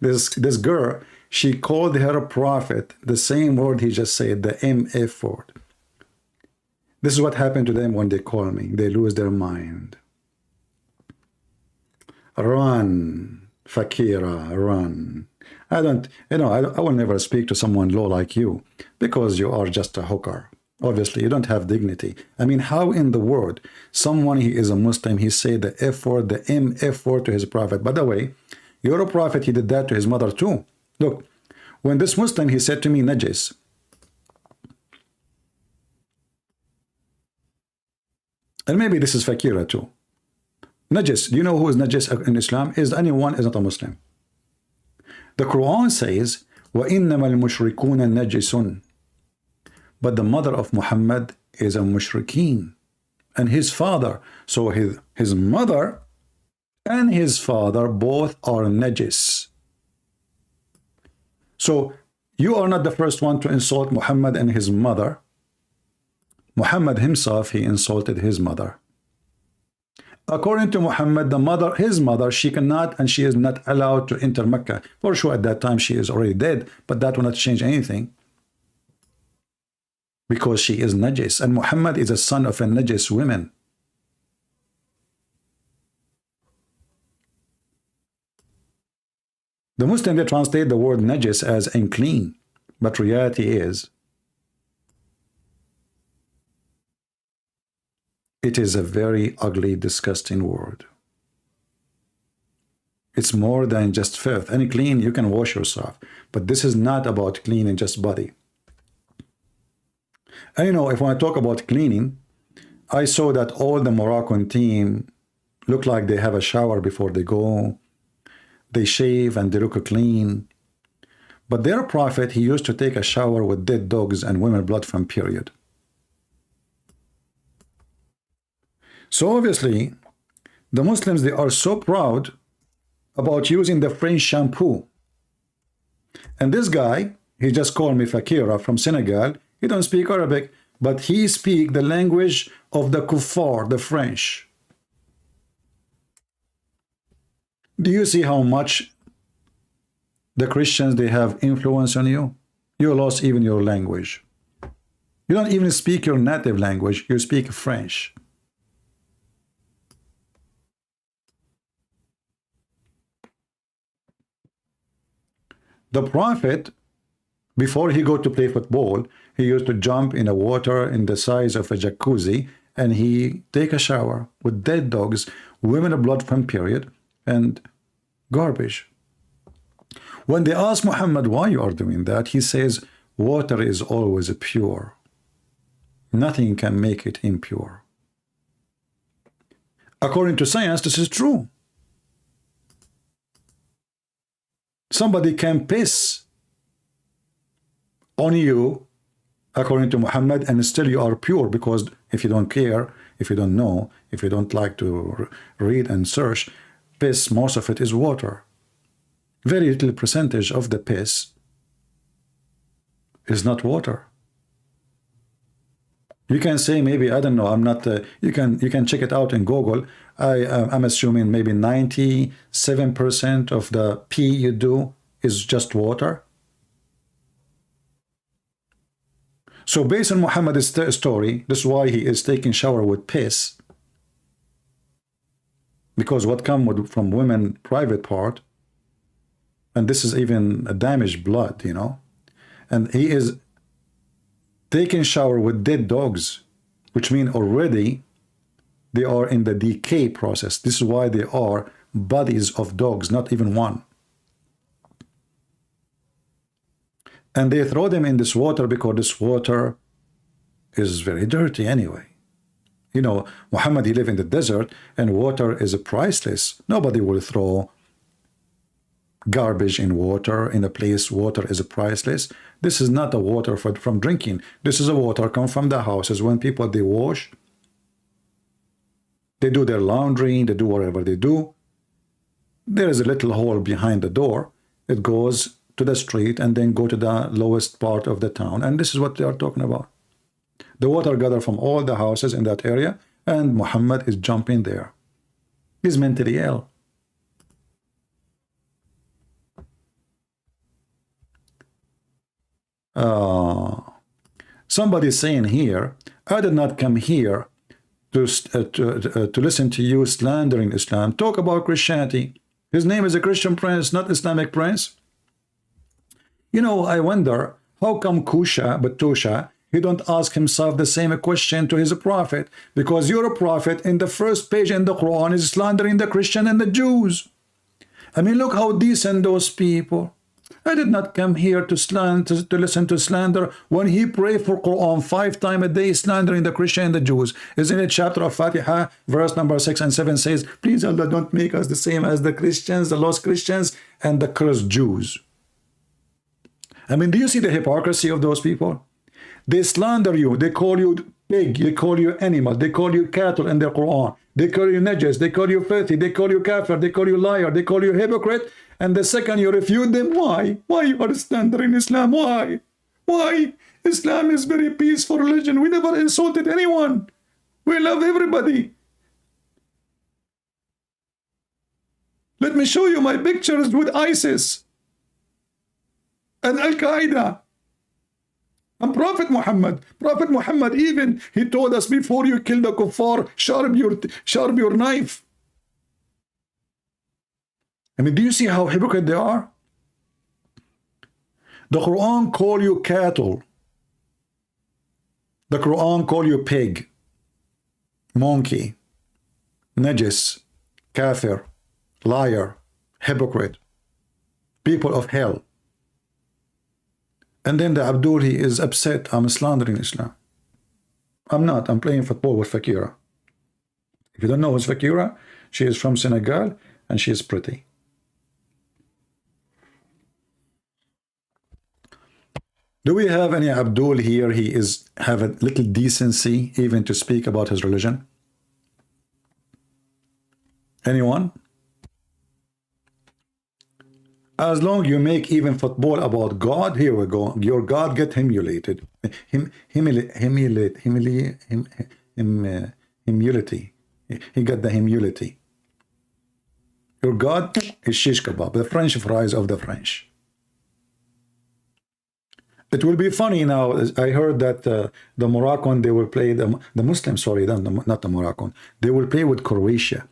This girl, she called her prophet the same word he just said, the MF word. This is what happened to them when they call me. They lose their mind. Run, Fakira, run. I will never speak to someone low like you because you are just a hooker. Obviously, you don't have dignity. I mean, how in the world someone, he is a Muslim, he say the F word, the MF word to his prophet? By the way, your prophet, he did that to his mother too. Look, when this Muslim, he said to me, Najis. And maybe this is Fakira too. Najis, do you know who is Najis in Islam? Is anyone is not a Muslim. The Quran says, وَإِنَّمَا الْمُشْرِكُونَ نَجِسٌ. But the mother of Muhammad is a mushrikeen. And his father, so his mother and his father both are najis. So you are not the first one to insult Muhammad and his mother. Muhammad himself, he insulted his mother. According to Muhammad, his mother, she cannot and she is not allowed to enter Mecca. For sure, at that time, she is already dead, but that will not change anything. Because she is najis, and Muhammad is a son of a najis woman. The Muslim, they translate the word najis as unclean, but reality is, it is a very ugly, disgusting word. It's more than just filth. Any clean, you can wash yourself. But this is not about cleaning just body. And you know, if I talk about cleaning, I saw that all the Moroccan team look like they have a shower before they go. they shave and they look clean. But their prophet, he used to take a shower with dead dogs and women blood from period. So obviously, the Muslims, they are so proud about using the French shampoo. And this guy, he just called me Fakira from Senegal. He don't speak Arabic, but he speak the language of the kuffar, the French. Do you see how much the Christians, they have influence on you? You lost even your language. You don't even speak your native language. You speak French. The prophet, before he go to play football, he used to jump in the water in the size of a jacuzzi, and he take a shower with dead dogs, women of blood from period, and garbage. When they ask Muhammad why you are doing that, he says, water is always pure. Nothing can make it impure. According to science, this is true. Somebody can piss on you, according to Muhammad, and still you are pure, because if you don't care, if you don't know, if you don't like to read and search, piss, most of it is water. Very little percentage of the piss is not water. You can say maybe, I don't know, I'm not, you can check it out in Google. I'm assuming maybe 97% of the pee you do is just water. So based on Muhammad's story, this is why he is taking shower with piss. Because what comes from women private part, and this is even a damaged blood, you know. And he is taking shower with dead dogs, which mean already they are in the decay process. This is why they are bodies of dogs, not even one. And they throw them in this water because this water is very dirty anyway. You know, Muhammad, he lived in the desert, and water is priceless. Nobody will throw garbage in water in a place water is priceless. This is not a water from drinking. This is a water come from the houses when people, they wash, they do their laundry, they do whatever they do. There is a little hole behind the door. It goes to the street and then go to the lowest part of the town. And this is what they are talking about. The water gathered from all the houses in that area, and Muhammad is jumping there. He's mentally ill. Somebody is saying here, I did not come here to listen to you slandering Islam. Talk about Christianity. His name is a Christian prince, not Islamic prince. You know, I wonder, how come Batusha, he don't ask himself the same question to his prophet? Because your prophet in the first page in the Quran is slandering the Christian and the Jews. I mean, look how decent those people. I did not come here to listen to slander when he prayed for Quran 5 times a day, slandering the Christian and the Jews. Isn't it chapter of Fatiha, verse number 6 and 7 says, please Allah, don't make us the same as the Christians, the lost Christians, and the cursed Jews. I mean, do you see the hypocrisy of those people? They slander you, they call you pig, they call you animal, they call you cattle in their Quran, they call you najas, they call you filthy, they call you kafir, they call you liar, they call you hypocrite, and the second you refute them, why? Why you are slandering Islam? Why? Why? Islam is very peaceful religion. We never insulted anyone. We love everybody. Let me show you my pictures with ISIS and Al-Qaeda. And Prophet Muhammad even, he told us, before you kill the kuffar, sharp your knife. I mean, do you see how hypocrite they are? The Quran call you cattle. The Quran call you pig, monkey, najis, kafir, liar, hypocrite, people of hell. And then the Abdul, he is upset, I'm slandering Islam. I'm not, I'm playing football with Fakira. If you don't know who's Fakira, she is from Senegal and she is pretty. Do we have any Abdul here? He is have a little decency even to speak about his religion. Anyone? As long you make even football about God, here we go. Your God get humiliated. Humility. He got the humility. Your God is shish kebab, the French fries of the French. It will be funny now. I heard that the Moroccan, they will play, the Muslims, sorry, not the Moroccan, they will play with Croatia.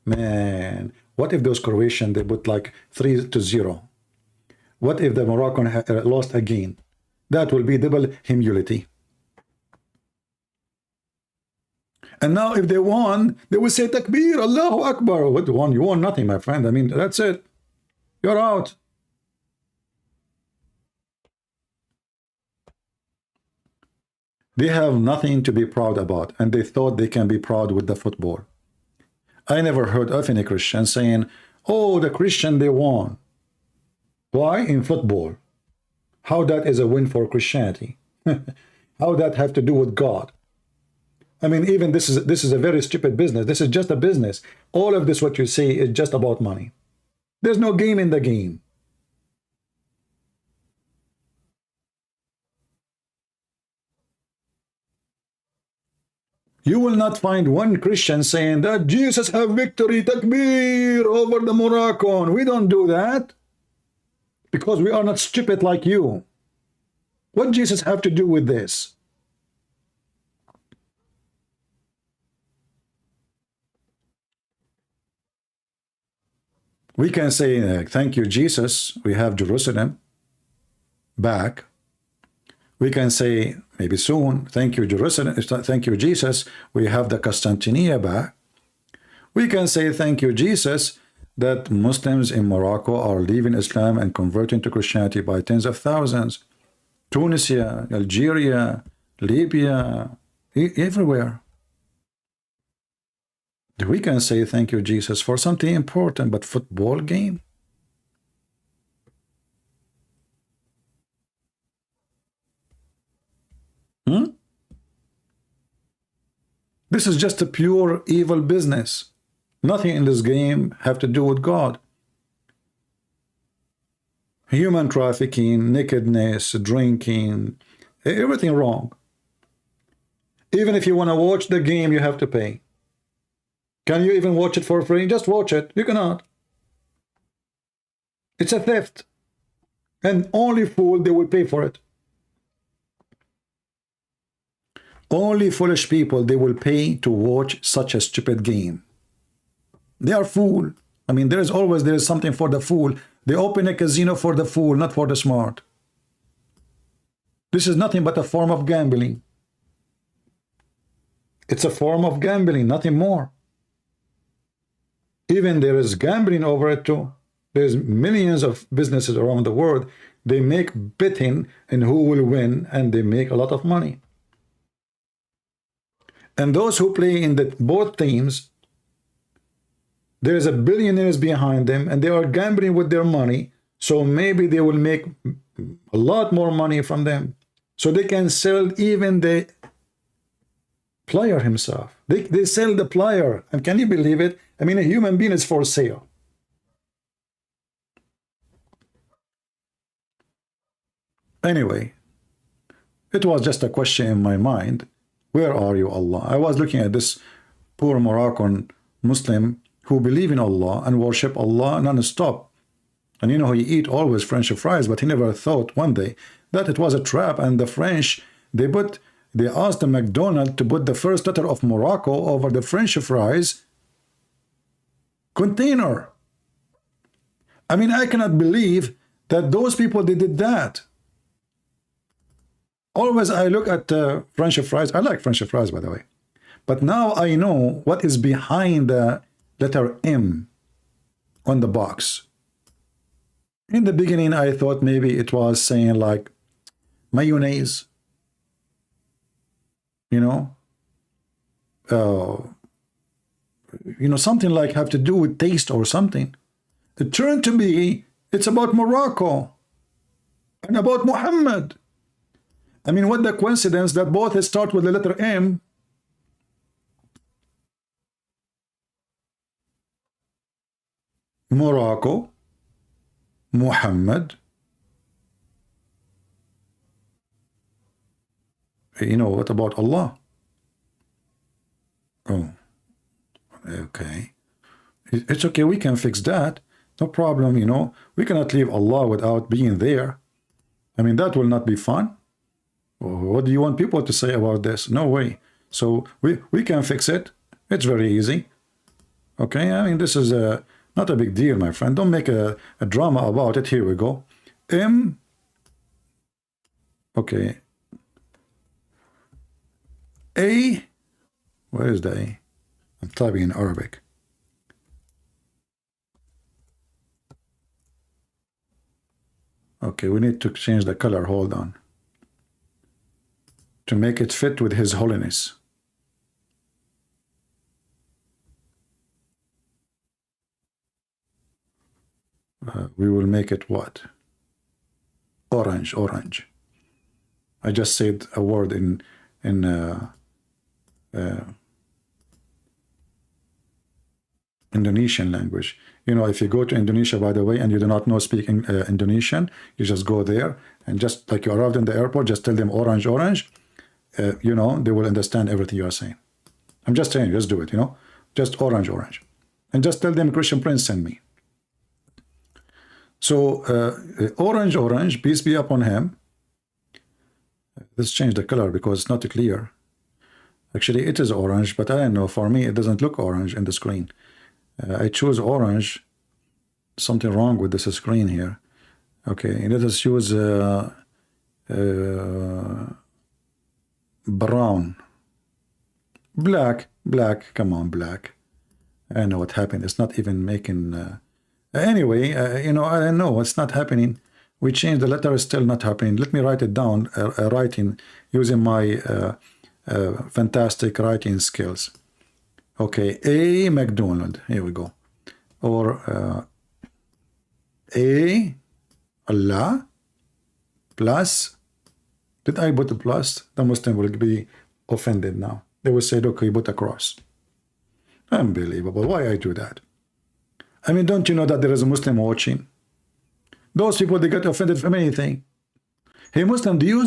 Man, what if those Croatian, they put like 3-0? What if the Moroccan lost again? That will be double humility. And now if they won, they will say Takbir, Allahu Akbar. What won? You won nothing, my friend. I mean, that's it. You're out. They have nothing to be proud about, and they thought they can be proud with the football. I never heard of any Christian saying, oh, the Christian, they won. Why? In football. How that is a win for Christianity? How that have to do with God? I mean, even this is a very stupid business. This is just a business. All of this, what you say, is just about money. There's no game in the game. You will not find one Christian saying that Jesus have victory, takbir, over the Moroccan. We don't do that because we are not stupid like you. What Jesus have to do with this? We can say, thank you, Jesus. We have Jerusalem back. We can say, maybe soon, thank you, Jerusalem, thank you, Jesus, we have the Constantinia back. We can say, thank you, Jesus, that Muslims in Morocco are leaving Islam and converting to Christianity by tens of thousands. Tunisia, Algeria, Libya, everywhere. We can say, thank you, Jesus, for something important, but football game? This is just a pure evil business. Nothing in this game have to do with God. Human trafficking, nakedness, drinking, everything wrong. Even if you want to watch the game, you have to pay. Can you even watch it for free? Just watch it. You cannot. It's a theft. And only fool, they will pay for it. Only foolish people, they will pay to watch such a stupid game. They are fool. I mean, there is something for the fool. They open a casino for the fool, not for the smart. This is nothing but a form of gambling. It's a form of gambling, nothing more. Even there is gambling over it too. There's millions of businesses around the world. They make betting in who will win, and they make a lot of money. And those who play in both teams, there is a billionaires behind them, and they are gambling with their money, so maybe they will make a lot more money from them. So they can sell even the player himself. They sell the player. And can you believe it? I mean, a human being is for sale. Anyway, it was just a question in my mind. Where are you, Allah? I was looking at this poor Moroccan Muslim who believe in Allah and worship Allah non-stop. And you know, he eat always French fries, but he never thought one day that it was a trap. And the French, they asked the McDonald's to put the first letter of Morocco over the French fries container. I mean, I cannot believe that those people, they did that. Always I look at French fries. I like French fries, by the way. But now I know what is behind the letter M on the box. In the beginning, I thought maybe it was saying like mayonnaise. You know, something like have to do with taste or something. It turned to be, it's about Morocco and about Mohammed. I mean, what the coincidence that both start with the letter M? Morocco, Mohammed. You know, what about Allah? Oh, okay. It's okay, we can fix that. No problem, you know. We cannot leave Allah without being there. I mean, that will not be fun. What do you want people to say about this? No way. So we can fix it. It's very easy. Okay, I mean, this is not a big deal, my friend. Don't make a drama about it. Here we go. M. Okay. A. Where is the A? I'm typing in Arabic. Okay, we need to change the color. Hold on. To make it fit with His Holiness. We will make it what? Orange, orange. I just said a word in Indonesian language. You know, if you go to Indonesia, by the way, and you do not know speaking Indonesian, you just go there and just like you arrived in the airport, just tell them orange, orange. You know, they will understand everything you are saying. I'm just saying, just do it, you know, just orange, orange. And just tell them Christian Prince send me. So, orange, orange, peace be upon him. Let's change the color because it's not clear. Actually, it is orange, but I don't know. For me, it doesn't look orange in the screen. I choose orange. Something wrong with this screen here. Okay, let us choose brown. Black, black, come on, black. I know what happened. It's not even making... Anyway, you know, I don't know. It's not happening. We changed the letter, it's still not happening. Let me write it down, writing, using my fantastic writing skills. Okay, A. McDonald. Here we go. Or A. Allah plus. Did I put a plus? The Muslim will be offended now. They will say, look, you put a cross. Unbelievable. Why I do that? I mean, don't you know that there is a Muslim watching? Those people, they get offended from anything. Hey, Muslim, do you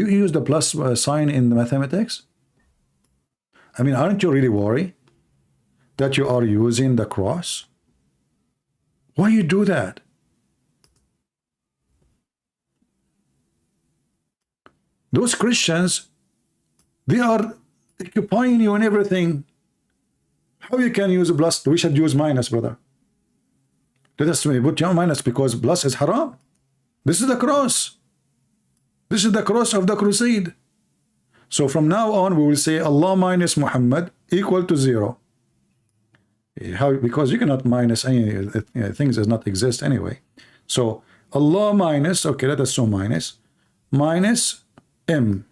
use the plus sign in mathematics? I mean, aren't you really worried that you are using the cross? Why you do that? Those Christians, they are occupying you and everything. How you can use a plus? We should use minus, brother. Let us put your minus because plus is haram. This is the cross. This is the cross of the crusade. So from now on, we will say Allah minus Muhammad equal to 0. How? Because you cannot minus any things does not exist anyway. So Allah minus, okay, let us show minus M.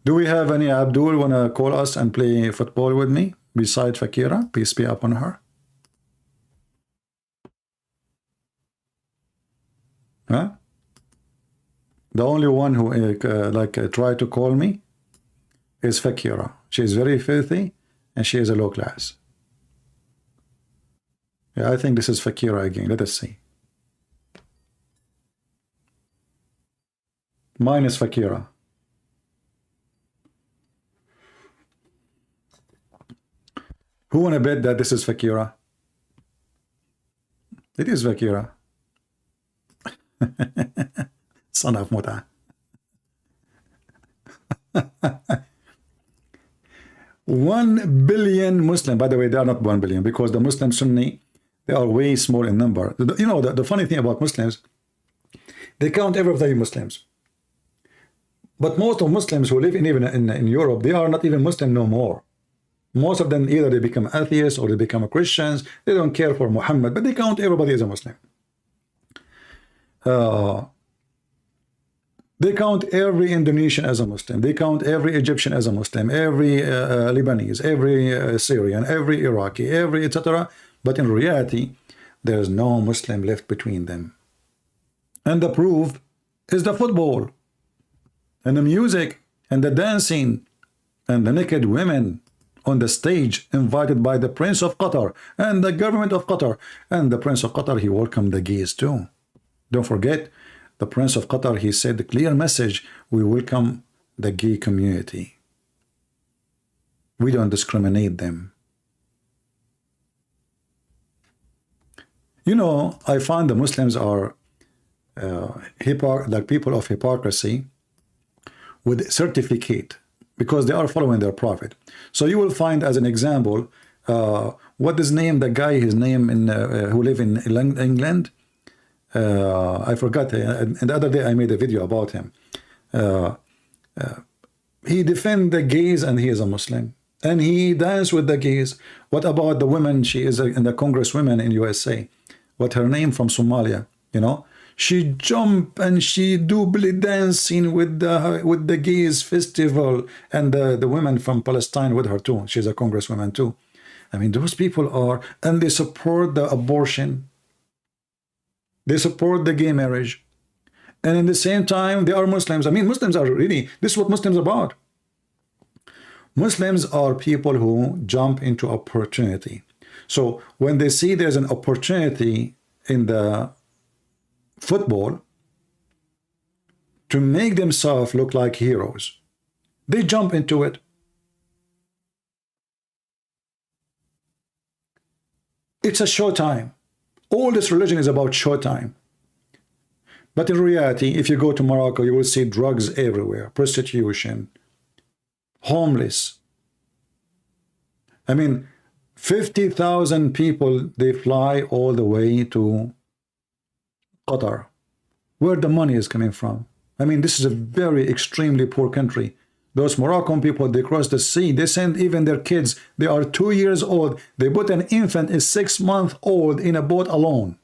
Do we have any Abdul wanna call us and play football with me beside Fakira? Peace be upon her. Huh? The only one who tried to call me is Fakira. She is very filthy and she is a low class. Yeah, I think this is Fakira again. Let us see. Minus Fakira. Who wanna bet that this is Fakira? It is Fakira. Son of Muta. 1 billion Muslim. By the way, they are not 1 billion because the Muslim Sunni, they are way small in number. You know, the funny thing about Muslims, they count everybody Muslims. But most of Muslims who live even in Europe, they are not even Muslim no more. Most of them either they become atheists or they become Christians. They don't care for Muhammad, but they count everybody as a Muslim. They count every Indonesian as a Muslim. They count every Egyptian as a Muslim, every Lebanese, every Syrian, every Iraqi, every etc. But in reality, there's no Muslim left between them. And the proof is the football, and the music, and the dancing, and the naked women on the stage invited by the Prince of Qatar and the government of Qatar. And the Prince of Qatar, he welcomed the gays too. Don't forget, the Prince of Qatar, he said the clear message: we welcome the gay community. We don't discriminate them. You know, I find the Muslims are like people of hypocrisy with certificate, because they are following their prophet. So you will find, as an example, what is name the guy, his name in who live in England, I forgot, and the other day I made a video about him. He defend the gays, and he is a Muslim, and he dance with the gays. What about the woman? She is in the congresswoman in USA. What her name, from Somalia, you know? She jump and she do belly dancing with the gays festival, and the women from Palestine with her too. She's a congresswoman too. I mean, those people are, and they support the abortion. They support the gay marriage, and in the same time they are Muslims. I mean, Muslims are really, this is what Muslims are about. Muslims are people who jump into opportunity. So when they see there's an opportunity in the football to make themselves look like heroes, they jump into it. It's a showtime. All this religion is about showtime. But in reality, if you go to Morocco, you will see drugs everywhere, prostitution, homeless. I mean, 50,000 people, they fly all the way to Qatar, where the money is coming from. I mean, this is a very extremely poor country. Those Moroccan people, they cross the sea, they send even their kids, they are 2 years old, they put an infant is 6 months old in a boat alone,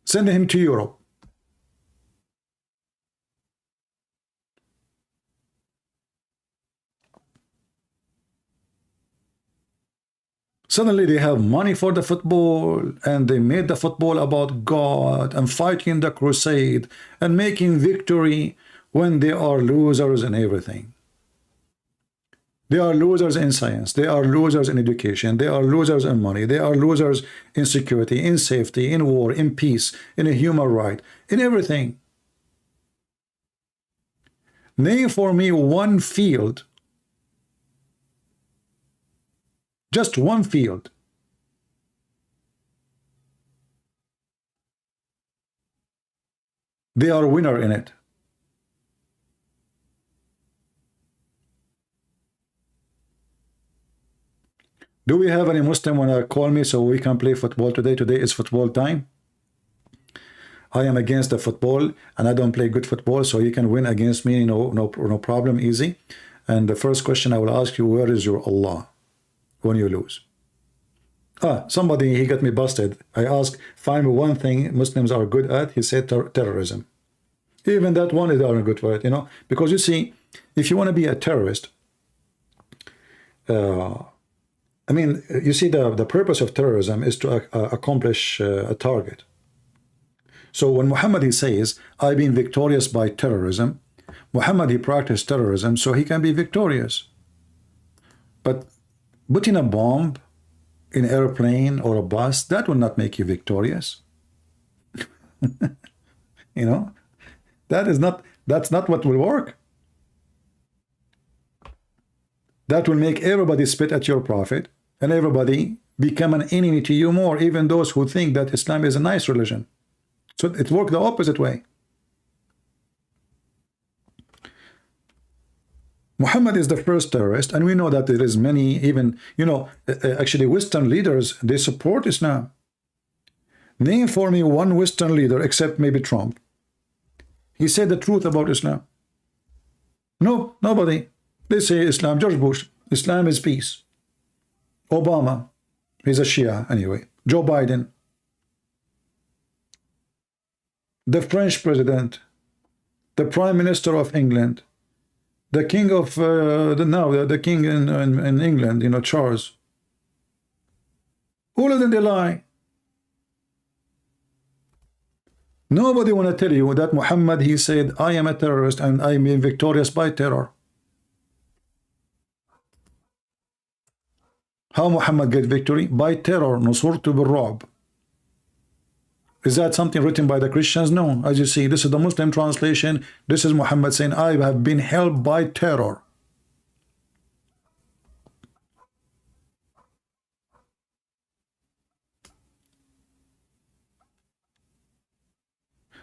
send him to Europe. Suddenly they have money for the football, and they made the football about God and fighting the crusade and making victory when they are losers in everything. They are losers in science, they are losers in education, they are losers in money, they are losers in security, in safety, in war, in peace, in a human right, in everything. Name for me one field, just one field, they are winner in it. Do we have any Muslim want to call me so we can play football today? Today is football time. I am against the football, and I don't play good football, so you can win against me, no problem, easy. And the first question I will ask you, where is your Allah when you lose? Somebody, he got me busted. I asked, find me one thing Muslims are good at. He said terrorism. Even that one is not good for it, because you see, if you want to be a terrorist, I mean, you see, the purpose of terrorism is to accomplish a target. So when Muhammad, he says, I've been victorious by terrorism, Muhammad, he practiced terrorism so he can be victorious. But putting a bomb in an airplane or a bus, that will not make you victorious. That's not what will work. That will make everybody spit at your prophet, and everybody become an enemy to you more, even those who think that Islam is a nice religion. So it worked the opposite way. Muhammad is the first terrorist, and we know that there is many, even, actually Western leaders, they support Islam. Name for me one Western leader, except maybe Trump. He said the truth about Islam. No, nobody. They say Islam. George Bush, Islam is peace. Obama, he's a Shia anyway. Joe Biden, the French president, the Prime Minister of England, the King of the King in England, you know, Charles. All of them, they lie. Nobody want to tell you that Muhammad, he said, I am a terrorist and I am victorious by terror. How Muhammad get victory? By terror. Nusurtu bil-Ru'b. Is that something written by the Christians? No. As you see, this is the Muslim translation. This is Muhammad saying, I have been helped by terror.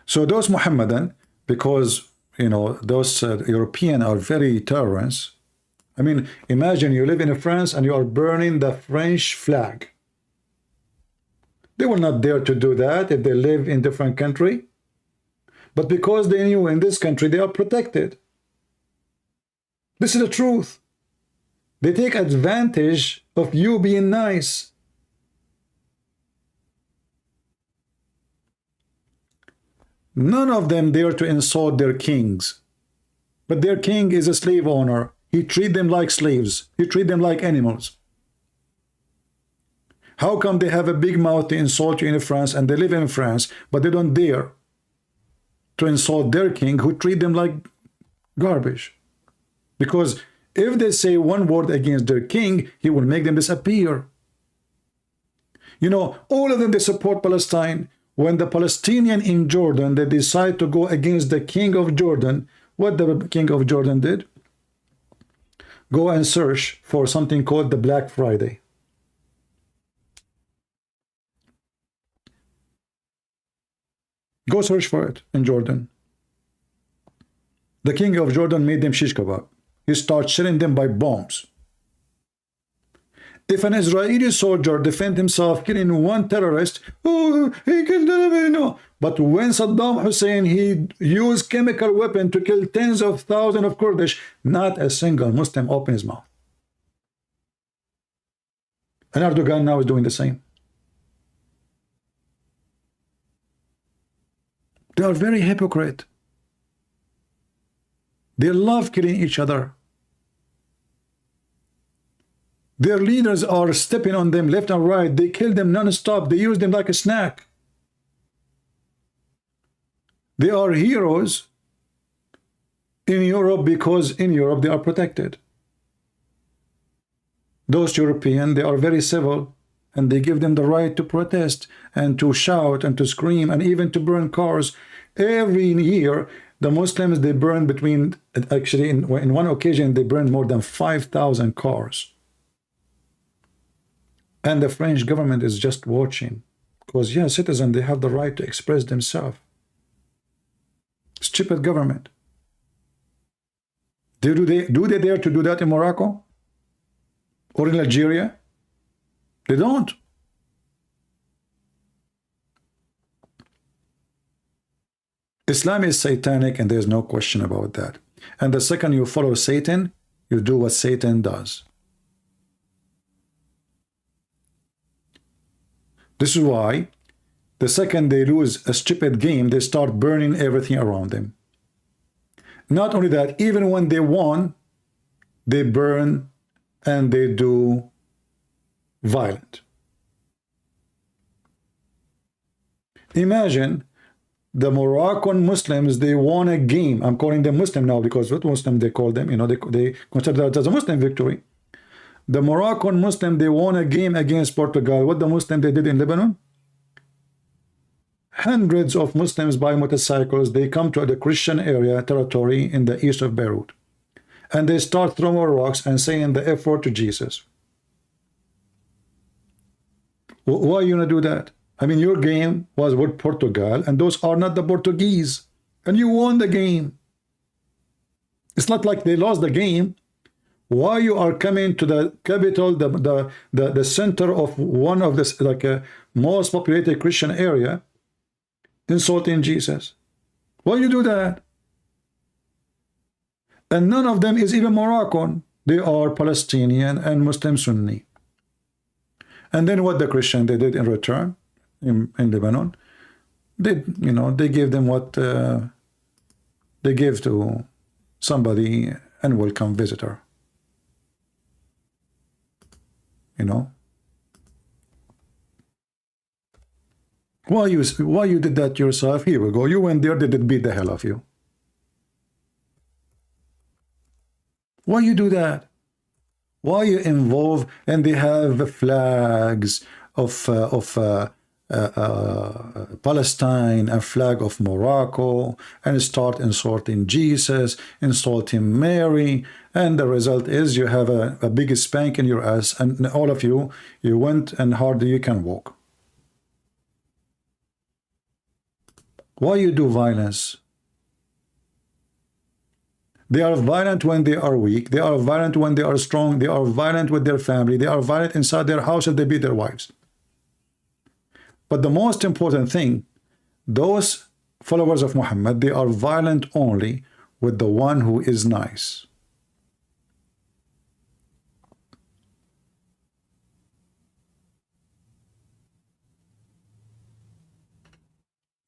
So those Muhammadan, because, you know, those European are very tolerant. I mean, imagine you live in France and you are burning the French flag. They will not dare to do that if they live in different country. But because they knew in this country they are protected. This is the truth. They take advantage of you being nice. None of them dare to insult their kings. But their king is a slave owner. He treats them like slaves. He treats them like animals. How come they have a big mouth to insult you in France and they live in France, but they don't dare to insult their king who treat them like garbage? Because if they say one word against their king, he will make them disappear. You know, all of them, they support Palestine. When the Palestinian in Jordan, they decide to go against the king of Jordan, what the king of Jordan did? Go and search for something called the Black Friday. Go search for it in Jordan. The king of Jordan made them shish kebab. He starts shooting them by bombs. If an Israeli soldier defends himself killing one terrorist, oh, he killed them, no. But when Saddam Hussein, he used chemical weapon to kill tens of thousands of Kurdish, not a single Muslim opened his mouth. And Erdogan now is doing the same. They are very hypocrite. They love killing each other. Their leaders are stepping on them left and right. They kill them non-stop. They use them like a snack. They are heroes in Europe because in Europe they are protected. Those Europeans, they are very civil and they give them the right to protest and to shout and to scream and even to burn cars. Every year, the Muslims, they burn between, actually in one occasion, they burned more than 5,000 cars. And the French government is just watching. Because, yeah, citizens, they have the right to express themselves. Stupid government. Do they dare to do that in Morocco? Or in Algeria? They don't. Islam is satanic, and there's no question about that. And the second you follow Satan, you do what Satan does. This is why the second they lose a stupid game, they start burning everything around them. Not only that, even when they won, they burn and they do violent. Imagine the Moroccan Muslims, they won a game. I'm calling them Muslim now because what Muslim they call them, you know, they consider that as a Muslim victory. The Moroccan Muslim, they won a game against Portugal. What the Muslim they did in Lebanon? Hundreds of Muslims by motorcycles, they come to the Christian area, territory in the east of Beirut. And they start throwing rocks and saying the F word to Jesus. Why you gonna do that? I mean, your game was with Portugal, and those are not the Portuguese. And you won the game. It's not like they lost the game. Why you are coming to the capital, the center of one of this like a most populated Christian area, insulting Jesus? Why you do that? And none of them is even Moroccan. They are Palestinian and Muslim Sunni. And then what the Christian they did in return in Lebanon, they, you know, they gave them what they they give to somebody and welcome visitor. You know? Why you did that yourself? Here we go. You went there, they did beat the hell of you. Why you do that? Why you involve? And they have flags of Palestine, a flag of Morocco, and start insulting Jesus, insulting Mary, and the result is you have a big spank in your ass, and all of you went and hardly you can walk. Why you do violence? They are violent when they are weak. They are violent when they are strong. They are violent with their family. They are violent inside their house if they beat their wives. But the most important thing, those followers of Muhammad, they are violent only with the one who is nice.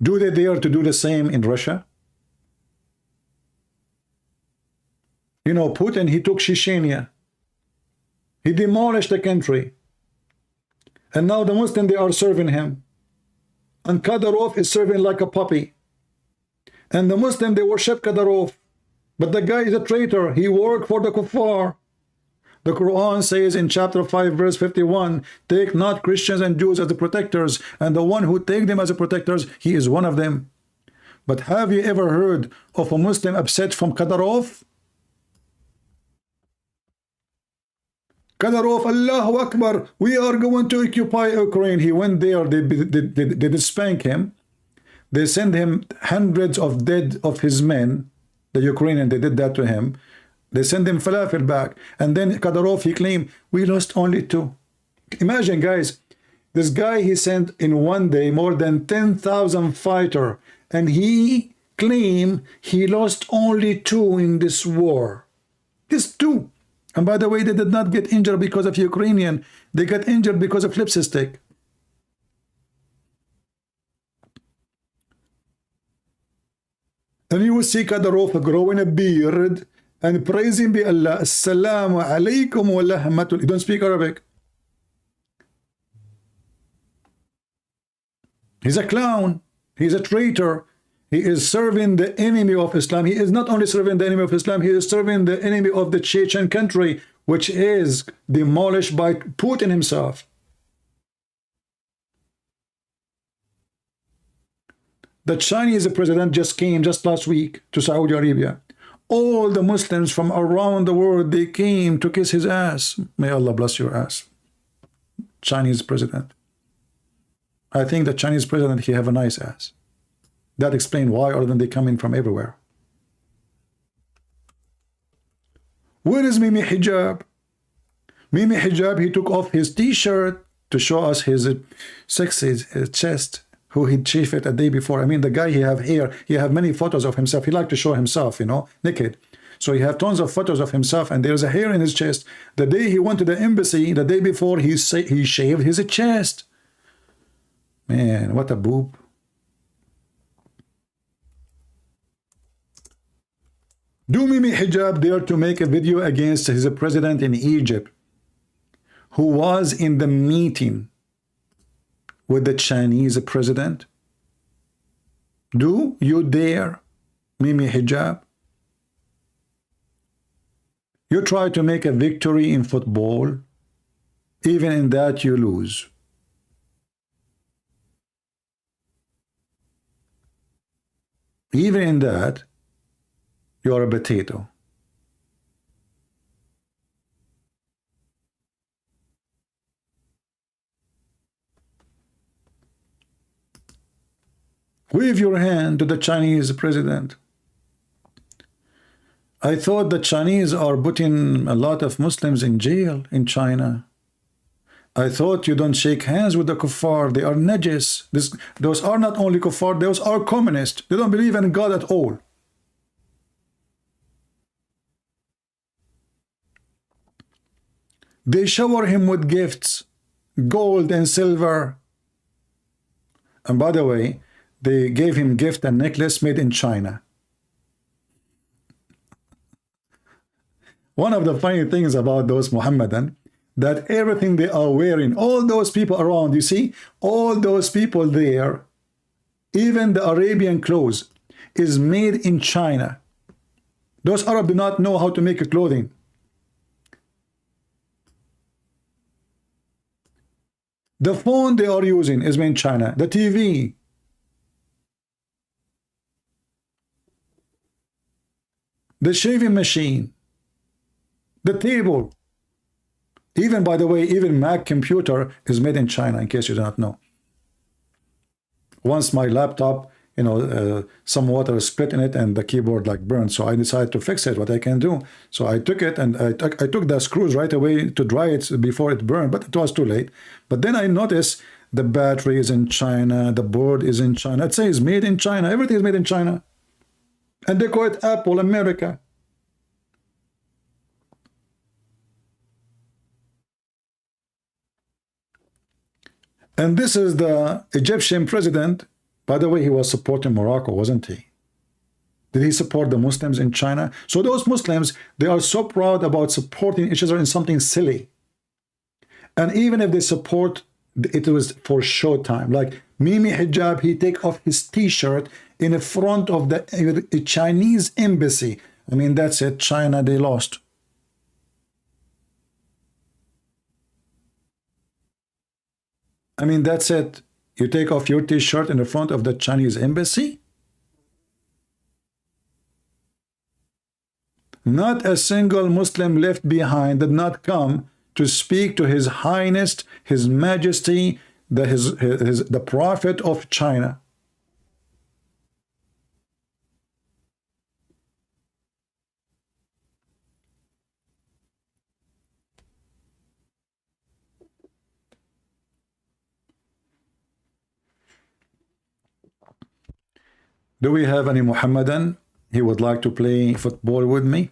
Do they dare to do the same in Russia? You know, Putin, he took Chechnya. He demolished the country. And now the Muslims, they are serving him. And Kadyrov is serving like a puppy. And the Muslims, they worship Kadyrov. But the guy is a traitor. He worked for the kuffar. The Quran says in chapter 5, verse 51, take not Christians and Jews as the protectors, and the one who take them as the protectors, he is one of them. But have you ever heard of a Muslim upset from Kadyrov? Kadyrov, Allahu Akbar, we are going to occupy Ukraine. He went there, they spank him. They send him hundreds of dead of his men, the Ukrainian, they did that to him. They send him falafel back. And then Kadyrov, he claimed, we lost only 2. Imagine, guys, this guy, he sent in one day more than 10,000 fighters. And he claimed he lost only 2 in this war. Just 2. And by the way, they did not get injured because of Ukrainian. They got injured because of lipstick. And you will see Kadyrov growing a beard and praising be Allah. Assalamu alaikum wa rahmatul. You don't speak Arabic. He's a clown. He's a traitor. He is serving the enemy of Islam. He is not only serving the enemy of Islam, he is serving the enemy of the Chechen country, which is demolished by Putin himself. The Chinese president just came just last week to Saudi Arabia. All the Muslims from around the world, they came to kiss his ass. May Allah bless your ass. Chinese president. I think the Chinese president, he have a nice ass. That explains why, other than they come in from everywhere. Where is Mimi Hijab? Mimi Hijab, he took off his t-shirt to show us his sexy chest, who he'd shaved it a day before. I mean, the guy, he have hair, he have many photos of himself. He like to show himself, you know, naked. So he have tons of photos of himself, and there's a hair in his chest. The day he went to the embassy, the day before, he shaved his chest. Man, what a boob. Do Mimi Hijab dare to make a video against his president in Egypt, who was in the meeting with the Chinese president? Do you dare, Mimi Hijab? You try to make a victory in football, even in that you lose. Even in that, you're a potato. Wave your hand to the Chinese president. I thought the Chinese are putting a lot of Muslims in jail in China. I thought you don't shake hands with the kuffar. They are najis. Those are not only kuffar, those are communists. They don't believe in God at all. They shower him with gifts, gold and silver. And by the way, they gave him gift and necklace made in China. one of the funny things about those Mohammedan, that everything they are wearing, all those people around, you see, all those people there, even the Arabian clothes is made in China. Those Arabs do not know how to make a clothing. The phone they are using is made in China. The TV. The shaving machine. The table. Even, by the way, even Mac computer is made in China, in case you do not know. Once my laptop, some water split in it and the keyboard like burned, so I decided to fix it, what I can do. So I took it and I took the screws right away to dry it before it burned, but it was too late. But then I noticed the battery is in China, the board is in China. It says made in China, everything is made in China. And they call it Apple America. And this is the Egyptian president. By the way, he was supporting Morocco, wasn't he? Did he support the Muslims in China? So those Muslims, they are so proud about supporting each other in something silly. And even if they support, it was for show time. Like Mimi Hijab, he take off his t-shirt in the front of the Chinese embassy. I mean, that's it. China, they lost. I mean, that's it. You take off your t-shirt in the front of the Chinese embassy? Not a single Muslim left behind did not come to speak to His Highness, His Majesty, the Prophet of China. Do we have any Muhammadan? He would like to play football with me?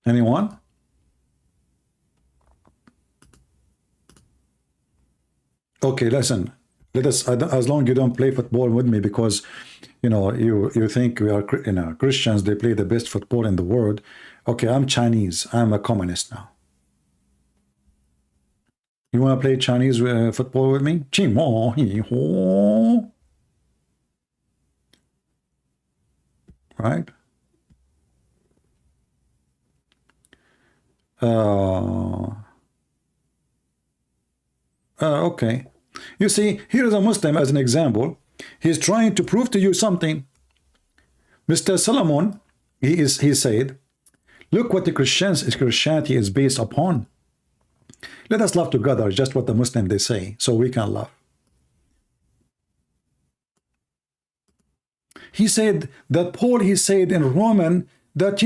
Anyone? Okay, listen. Let us, as long as you don't play football with me, because you think we are Christians, they play the best football in the world. Okay, I'm Chinese. I'm a communist now. You want to play Chinese football with me? Right? Okay. You see, here is a Muslim as an example. He's trying to prove to you something. Mr. Solomon, he said, look what the Christianity is based upon. Let us love together, just what the Muslim they say, so we can love. He said that Paul, he said in Roman that,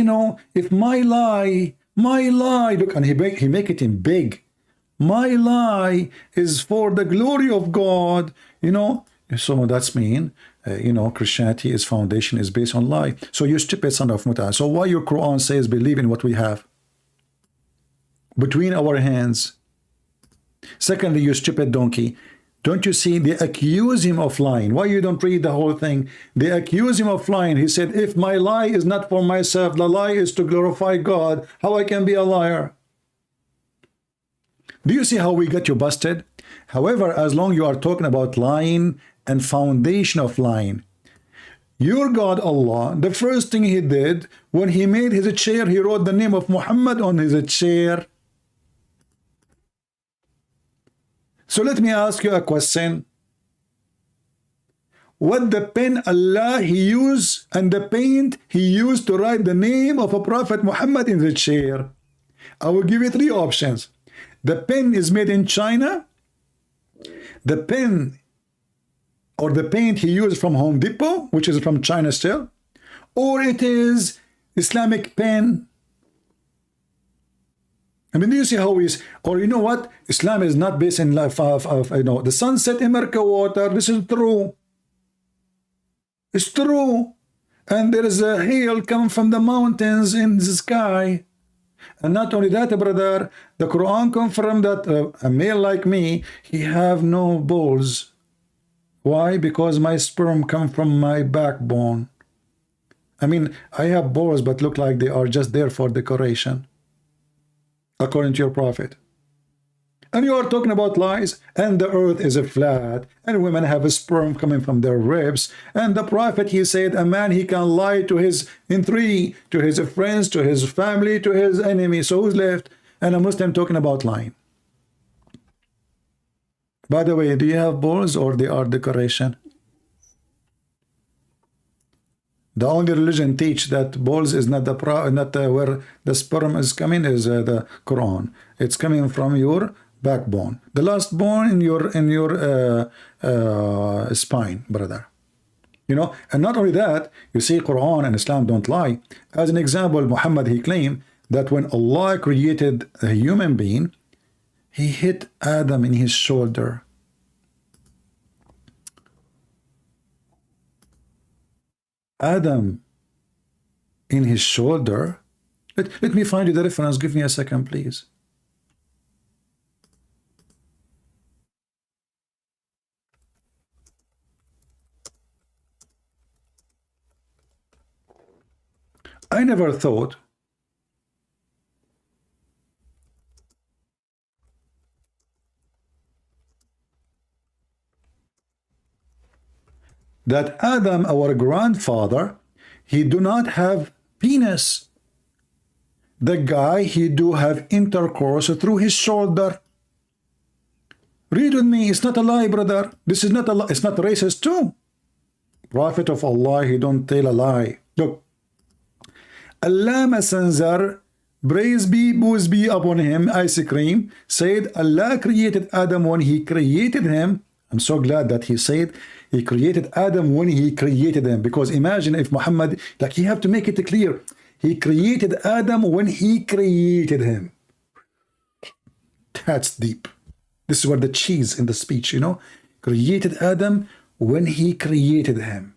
if my lie, look, and he make it in big. My lie is for the glory of God, So that's mean, Christianity's foundation is based on lie. So you stupid son of Muta. So why your Quran says believe in what we have between our hands? Secondly, you stupid donkey, don't you see they accuse him of lying? Why you don't read the whole thing? They accuse him of lying. He said, if my lie is not for myself, the lie is to glorify God, how I can be a liar? Do you see how we got you busted? However, as long you are talking about lying and foundation of lying, your God Allah, the first thing he did when he made his chair, he wrote the name of Muhammad on his chair. So let me ask you a question. What the pen Allah he used and the paint he used to write the name of a Prophet Muhammad in the chair? I will give you three options. The pen is made in China. The pen or the paint he used from Home Depot, which is from China still. Or it is Islamic pen. I mean, do you see how he's, or you know what? Islam is not based in life of the sunset in America water. This is true. It's true. And there is a hail come from the mountains in the sky. And not only that, brother, the Quran confirmed that a male like me, he have no balls. Why? Because my sperm come from my backbone. I mean, I have balls, but look like they are just there for decoration, according to your prophet. And you are talking about lies, and the earth is a flat, and women have a sperm coming from their ribs. And the prophet, he said, a man, he can lie to his, in three, to his friends, to his family, to his enemy. So who's left? And a Muslim talking about lying. By the way, do you have balls or they are decoration? The only religion teach that balls is not where the sperm is coming is the Quran. It's coming from your backbone, the last bone in your spine, brother. You know, and not only that, you see, Quran and Islam don't lie. As an example, Muhammad, he claimed that when Allah created a human being, he hit Adam in his shoulder. Adam in his shoulder. Let me find you the reference. Give me a second, please. I never thought that Adam, our grandfather, he do not have penis. The guy, he do have intercourse through his shoulder. Read with me. It's not a lie, brother. This is not a lie. It's not racist too. Prophet of Allah, he don't tell a lie. Look. Allah Messenger, praise be, peace be upon him, ice cream, said Allah created Adam when he created him. I'm so glad that he said he created Adam when he created him, because imagine if Muhammad, like, you have to make it clear. He created Adam when he created him. That's deep. This is where the cheese in the speech, you know. Created Adam when he created him.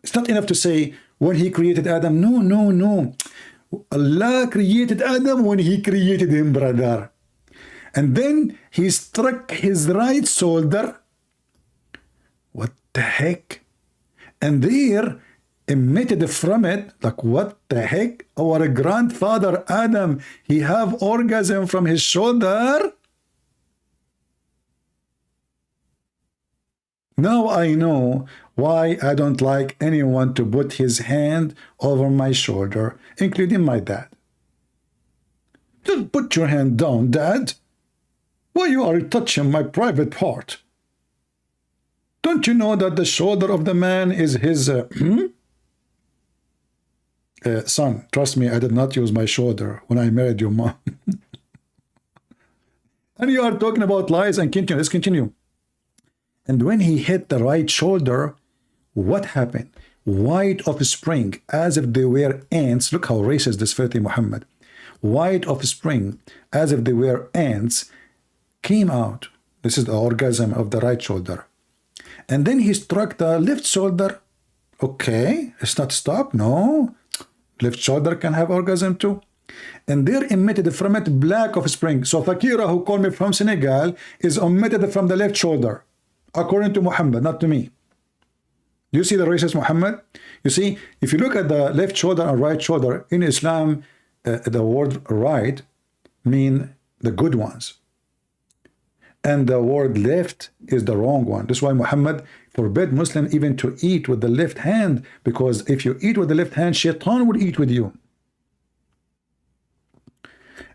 It's not enough to say when he created Adam. No, no, no. Allah created Adam when he created him, brother. And then he struck his right shoulder. What the heck? And there emitted from it, like, what the heck? Our grandfather Adam, he have orgasm from his shoulder. Now I know why I don't like anyone to put his hand over my shoulder, including my dad. Just put your hand down, Dad. Why you are touching my private part? Don't you know that the shoulder of the man is his son? Trust me, I did not use my shoulder when I married your mom. And you are talking about lies and continue. Let's continue. And when he hit the right shoulder, what happened? White offspring, as if they were ants. Look how racist this filthy Muhammad. White offspring, as if they were ants, came out. This is the orgasm of the right shoulder. And then he struck the left shoulder. Okay, it's not stopped. No, left shoulder can have orgasm too. And there emitted from it black offspring. So Zakir, who called me from Senegal, is omitted from the left shoulder. According to Muhammad, not to me. You see the racist Muhammad? You see, if you look at the left shoulder and right shoulder, in Islam, the word right mean the good ones. And the word left is the wrong one. That's why Muhammad forbid Muslim even to eat with the left hand, because if you eat with the left hand, shaitan would eat with you.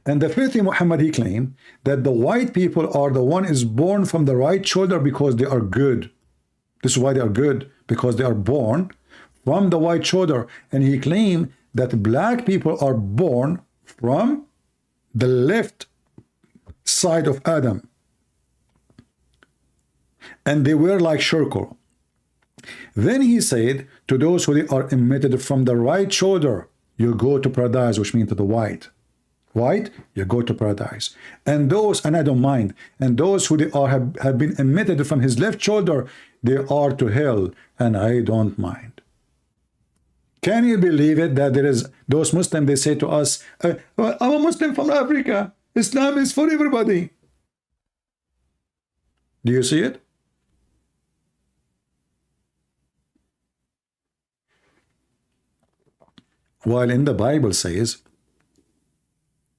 And the filthy Muhammad, he claimed that the white people are the one is born from the right shoulder because they are good. This is why they are good, because they are born from the white shoulder. And he claimed that black people are born from the left side of Adam. And they were like circle. Then he said to those who are emitted from the right shoulder, you go to paradise, which means to the white. White, you go to paradise. And those, and I don't mind, and those who have been emitted from his left shoulder, they are to hell, and I don't mind. Can you believe it that there is those Muslims, they say to us, well, I'm a Muslim from Africa. Islam is for everybody. Do you see it? While in the Bible says,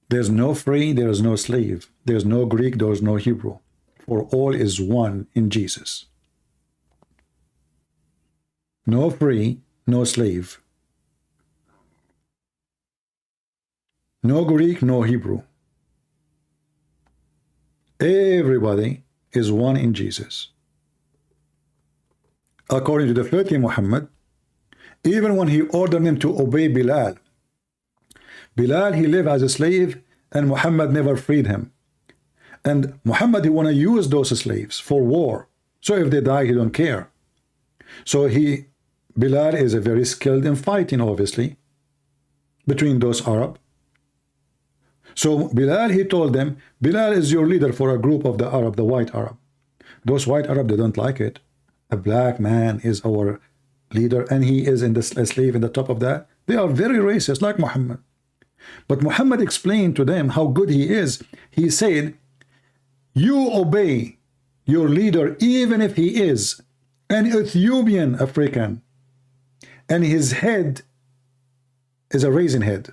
there's no free, there is no slave. There's no Greek, there is no Hebrew. For all is one in Jesus. No free, no slave. No Greek, no Hebrew. Everybody is one in Jesus. According to the 30 Muhammad, even when he ordered them to obey Bilal, he lived as a slave and Muhammad never freed him. And Muhammad, he want to use those slaves for war. So if they die, he don't care. So Bilal is a very skilled in fighting, obviously, between those Arab. So Bilal, he told them, Bilal is your leader for a group of the Arab, the white Arab. Those white Arab, they don't like it. A black man is our leader, and he is a slave in the top of that. They are very racist, like Muhammad. But Muhammad explained to them how good he is. He said, you obey your leader even if he is an Ethiopian African and his head is a raisin head.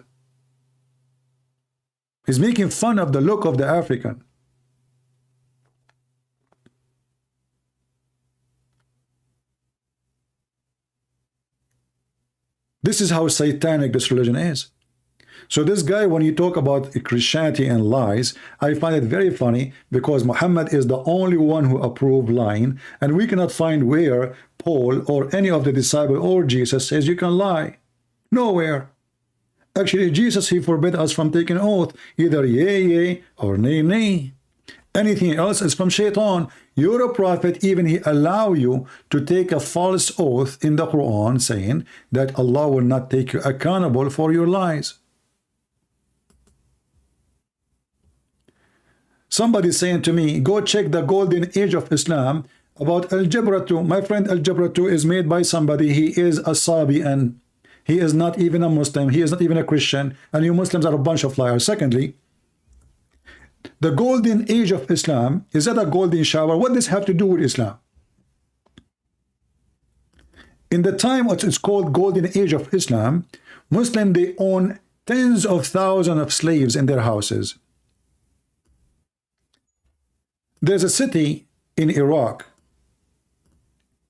He's making fun of the look of the African. This is how satanic this religion is. So this guy, when you talk about Christianity and lies, I find it very funny because Muhammad is the only one who approved lying, and we cannot find where Paul or any of the disciples or Jesus says you can lie. Nowhere. Actually, Jesus, he forbid us from taking oath, either yea, yea, or nay, nay. Anything else is from Shaitan. You're a prophet, even he allow you to take a false oath in the Quran saying that Allah will not take you accountable for your lies. Somebody saying to me, go check the golden age of Islam about Al-Jabra 2. My friend, Al-Jabra 2 is made by somebody. He is a Sabi'an. He is not even a Muslim. He is not even a Christian. And you Muslims are a bunch of liars. Secondly, the golden age of Islam, is that a golden shower? What does this have to do with Islam? In the time what is called golden age of Islam, Muslims, they own tens of thousands of slaves in their houses. There's a city in Iraq.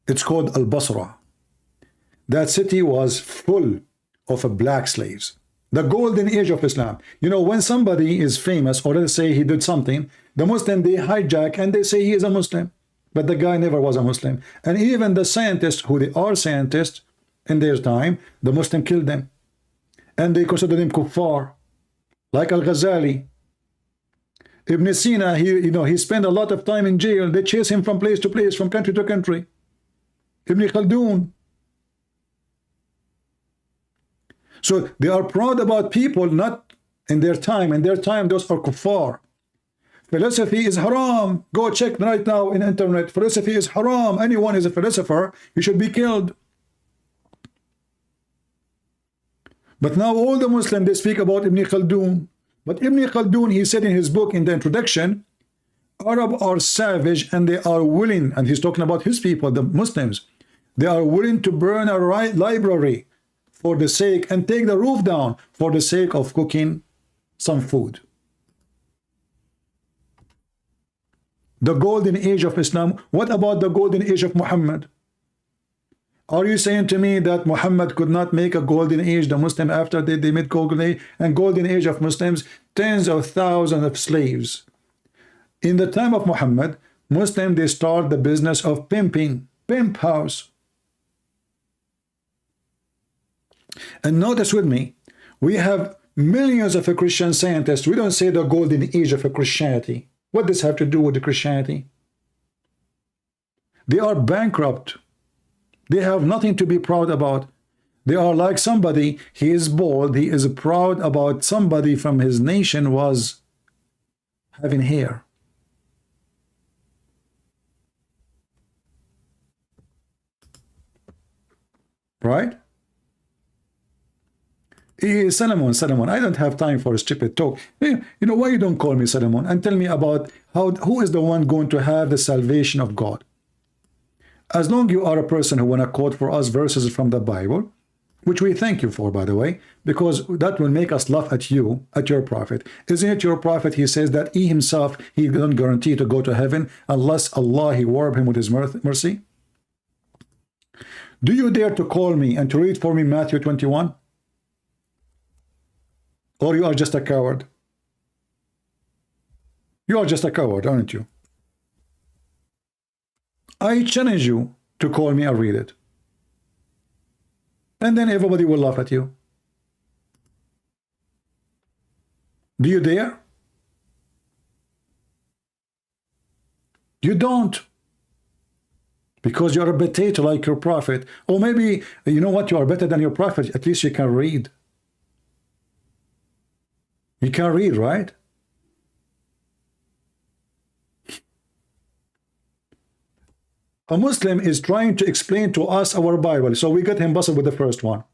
It's called Al-Basra. That city was full of black slaves. The golden age of Islam. You know, when somebody is famous, or let's say he did something, the Muslim, they hijack and they say he is a Muslim. But the guy never was a Muslim. And even the scientists, who they are scientists in their time, the Muslim killed them. And they consider them kuffar. Like Al-Ghazali. Ibn Sina, he spent a lot of time in jail. They chase him from place to place, from country to country. Ibn Khaldun. So they are proud about people not in their time. In their time, those are kuffar. Philosophy is haram. Go check right now in internet. Philosophy is haram. Anyone is a philosopher, he should be killed. But now all the Muslims, they speak about Ibn Khaldun. But Ibn Khaldun, he said in his book, in the introduction, Arab are savage and they are willing, and he's talking about his people, the Muslims, they are willing to burn a library for the sake, and take the roof down for the sake of cooking some food. The golden age of Islam. What about the golden age of Muhammad? Are you saying to me that Muhammad could not make a golden age, the Muslim, after they made golden age, and golden age of Muslims, tens of thousands of slaves? In the time of Muhammad, Muslims, they start the business of pimping, pimp house. And notice with me, we have millions of Christian scientists. We don't say the golden age of Christianity. What does this have to do with the Christianity? They are bankrupt. They have nothing to be proud about. They are like somebody, he is bald, he is proud about somebody from his nation was having hair. Right? Hey, Solomon, I don't have time for a stupid talk. Hey, you know why you don't call me Solomon and tell me about who is the one going to have the salvation of God? As long as you are a person who want to quote for us verses from the Bible, which we thank you for, by the way, because that will make us laugh at you, at your prophet. Isn't it your prophet? He says that he himself, he don't guarantee to go to heaven unless Allah, he warp him with his mercy. Do you dare to call me and to read for me Matthew 21? Or you are just a coward? You are just a coward, aren't you? I challenge you to call me and read it. And then everybody will laugh at you. Do you dare? You don't. Because you're a potato like your prophet. Or maybe, you know what, you are better than your prophet. At least you can read. You can read, right? A Muslim is trying to explain to us our Bible. So we got him busted with the first one.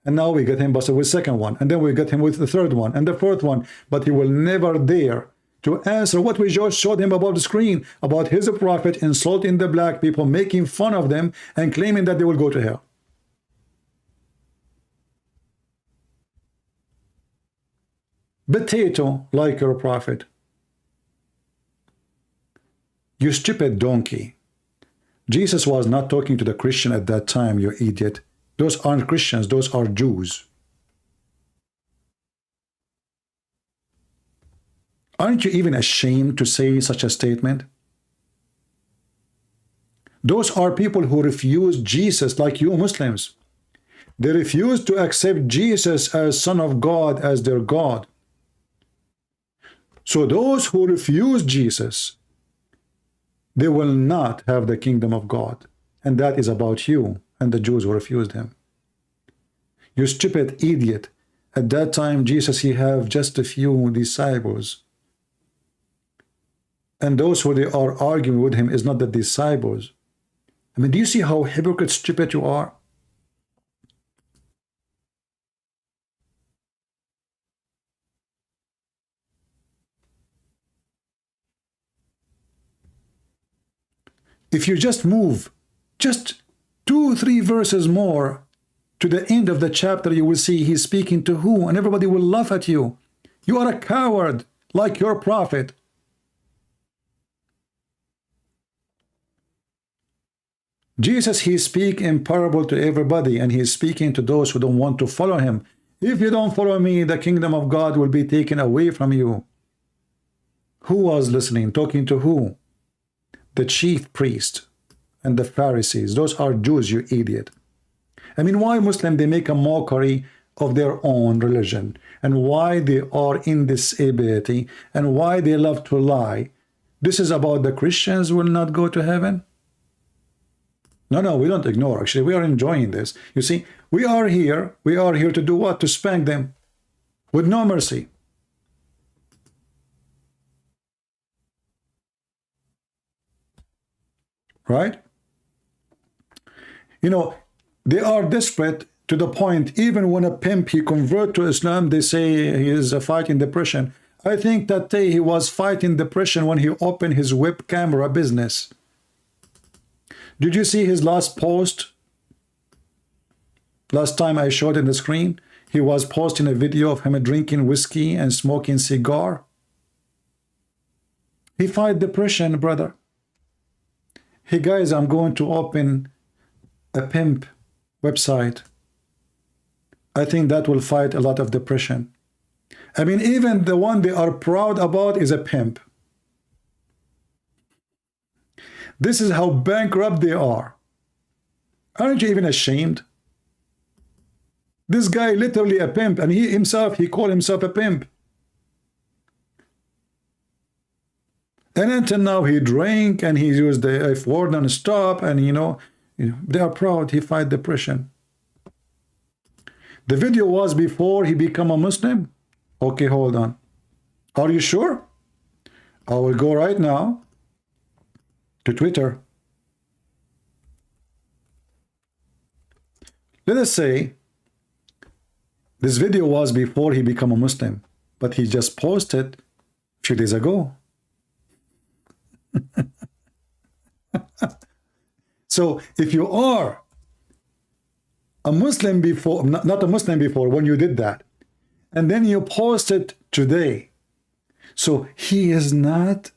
And now we get him busted with the second one. And then we get him with the third one and the fourth one. But he will never dare to answer what we just showed him above the screen about his prophet insulting the black people, making fun of them, and claiming that they will go to hell. Potato like your prophet. You stupid donkey. Jesus was not talking to the Christian at that time, you idiot. Those aren't Christians, those are Jews. Aren't you even ashamed to say such a statement? Those are people who refuse Jesus like you Muslims. They refuse to accept Jesus as Son of God, as their God. So those who refuse Jesus, they will not have the kingdom of God. And that is about you and the Jews who refused him. You stupid idiot. At that time, Jesus, he have just a few disciples. And those who they are arguing with him is not the disciples. I mean, do you see how hypocrite stupid you are? If you just move just 2-3 verses more to the end of the chapter, you will see he's speaking to who, and everybody will laugh at you. You are a coward like your prophet. Jesus, he speaks in parable to everybody, and he is speaking to those who don't want to follow him. If you don't follow me, the kingdom of God will be taken away from you. Who was listening? Talking to who? The chief priest and the Pharisees. Those are Jews, you idiot. I mean, why Muslims, they make a mockery of their own religion, and why they are in disability, and why they love to lie. This is about the Christians will not go to heaven. No, we don't ignore. Actually, we are enjoying this. You see, we are here to do what? To spank them with no mercy. Right? You know, they are desperate to the point, even when a pimp, he convert to Islam, they say he is fighting depression. I think that day he was fighting depression when he opened his web camera business. Did you see his last post? Last time I showed in the screen, he was posting a video of him drinking whiskey and smoking cigar. He fight depression, brother. Hey guys, I'm going to open a pimp website. I think that will fight a lot of depression. I mean, even the one they are proud about is a pimp. This is how bankrupt they are. Aren't you even ashamed? This guy literally a pimp, and he himself, he called himself a pimp. And until now he drank and he used the F word non-stop, and you know, they are proud he fight depression. The video was before he became a Muslim. Okay, hold on. Are you sure? I will go right now to Twitter. Let us say this video was before he became a Muslim, but he just posted a few days ago. So if you are a Muslim before, not a Muslim before, when you did that. And then you post it today. So he is not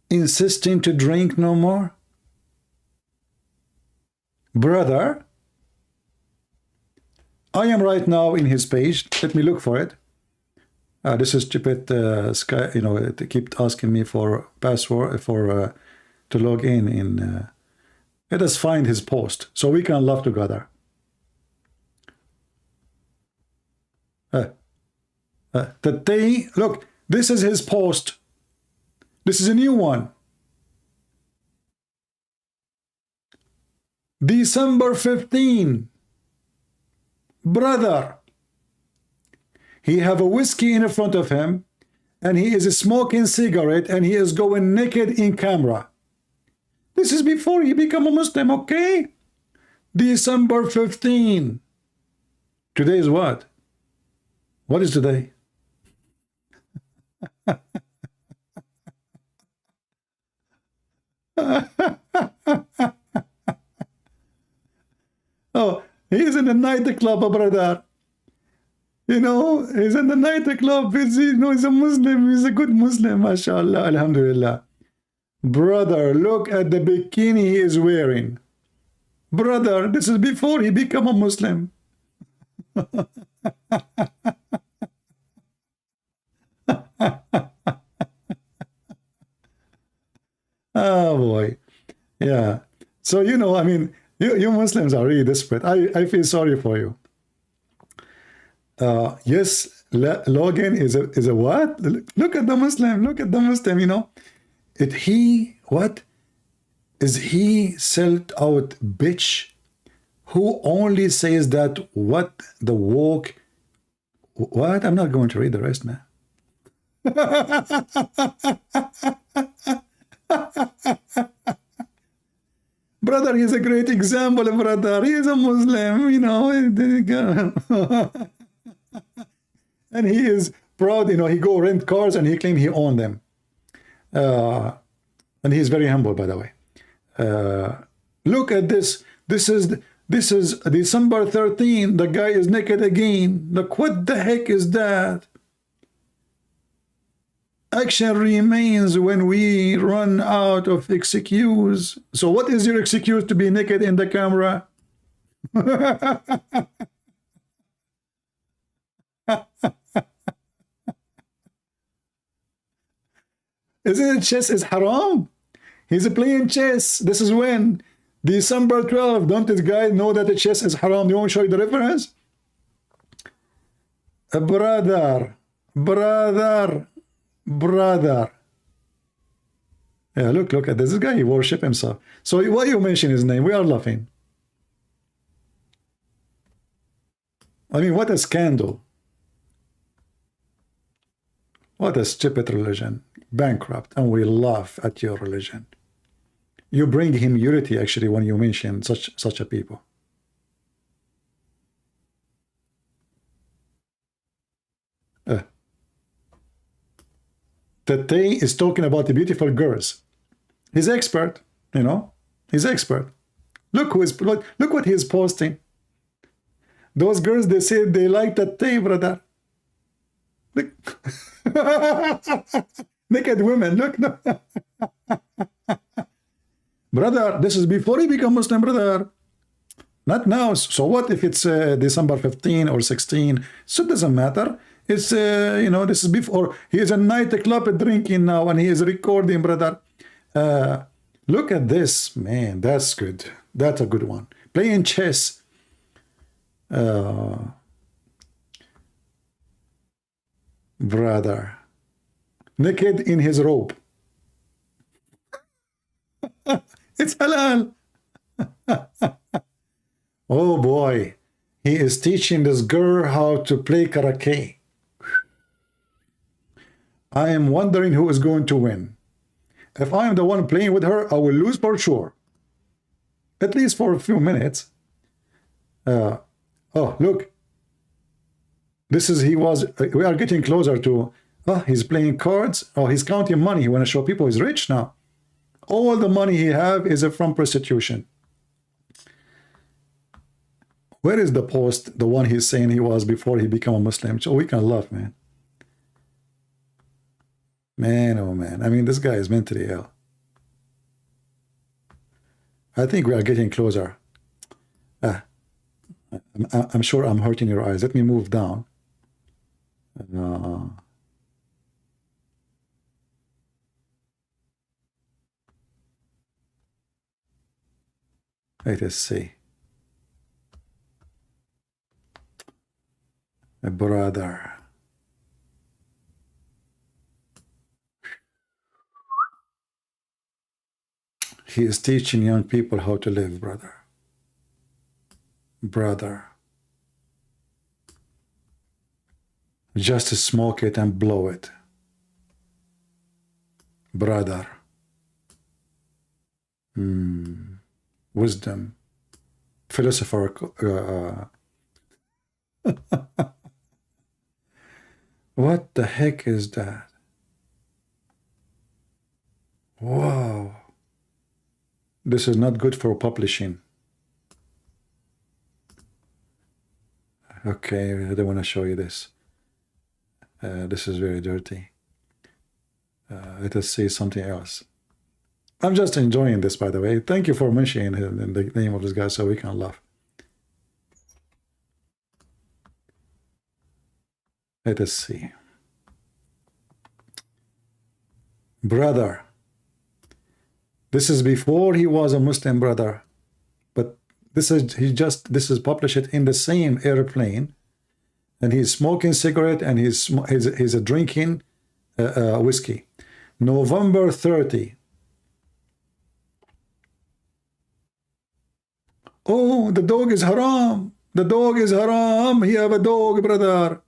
insisting to drink no more? Brother, I am right now in his page. Let me look for it. This is stupid Sky, you know, they keep asking me for password for to log in. Let us find his post so we can laugh together. Look, this is his post. This is a new one. December 15. Brother, he have a whiskey in front of him, and he is smoking cigarette, and he is going naked in camera. This is before he become a Muslim, okay? December 15. Today is what? What is today? Oh, he's in the nightclub, brother. You know, he's in the nightclub. He's, you know, he's a Muslim. He's a good Muslim, mashallah, alhamdulillah. Brother, look at the bikini he is wearing. Brother, this is before he become a Muslim. Oh boy. Yeah. So, you know, I mean, you Muslims are really desperate. I feel sorry for you. Yes, Logan is a what? Look at the Muslim. Look at the Muslim, you know. What? Is he sold out bitch who only says that what the woke? What? I'm not going to read the rest, man. Brother, he's a great example, brother. He is a Muslim, you know. And he is proud, you know. He go rent cars and he claim he own them. And he is very humble, by the way. Look at this. This is December 13. The guy is naked again. Look, what the heck is that? Action remains when we run out of excuse. So what is your excuse to be naked in the camera? Isn't it chess is haram? He's playing chess. This is when? December 12. Don't this guy know that the chess is haram? You won't show you the reference? Brother. Yeah, look at this guy. He worship himself. So why you mention his name? We are laughing. I mean, what a scandal. What a stupid religion. Bankrupt, and we laugh at your religion. You bring him unity actually when you mention such a people. Tate is talking about the beautiful girls. He's expert, you know. He's expert. Look what he is posting. Those girls, they say they like Tate, brother. Look. Naked women, look. Brother, this is before he become Muslim, brother. Not now. So what if it's December 15 or 16? So it doesn't matter. It's, you know, this is before. He is a nightclub drinking now, and he is recording, brother. Look at this, man. That's good. That's a good one. Playing chess. Brother. Naked in his robe. It's halal. Oh boy. He is teaching this girl how to play karate. I am wondering who is going to win. If I am the one playing with her, I will lose for sure. At least for a few minutes. Oh, look. This is, we are getting closer to, he's playing cards. Oh, he's counting money. He want to show people he's rich now. All the money he have is from prostitution. Where is the post, the one he's saying he was before he became a Muslim? So we can laugh, man. Man, oh man. I mean, this guy is mentally ill. I think we are getting closer. I'm sure I'm hurting your eyes. Let me move down. Let us see. A brother. He is teaching young people how to live, brother. Brother. Just smoke it and blow it. Brother. Wisdom. Philosopher. What the heck is that? Wow. This is not good for publishing. Okay, I don't want to show you this. This is very dirty. Let us see something else. I'm just enjoying this, by the way. Thank you for mentioning the name of this guy so we can laugh. Let us see. Brother. This is before he was a Muslim, brother. But this is published in the same airplane. And he's smoking cigarette and he's drinking whiskey. November 30. Oh, the dog is haram. The dog is haram. He have a dog, brother.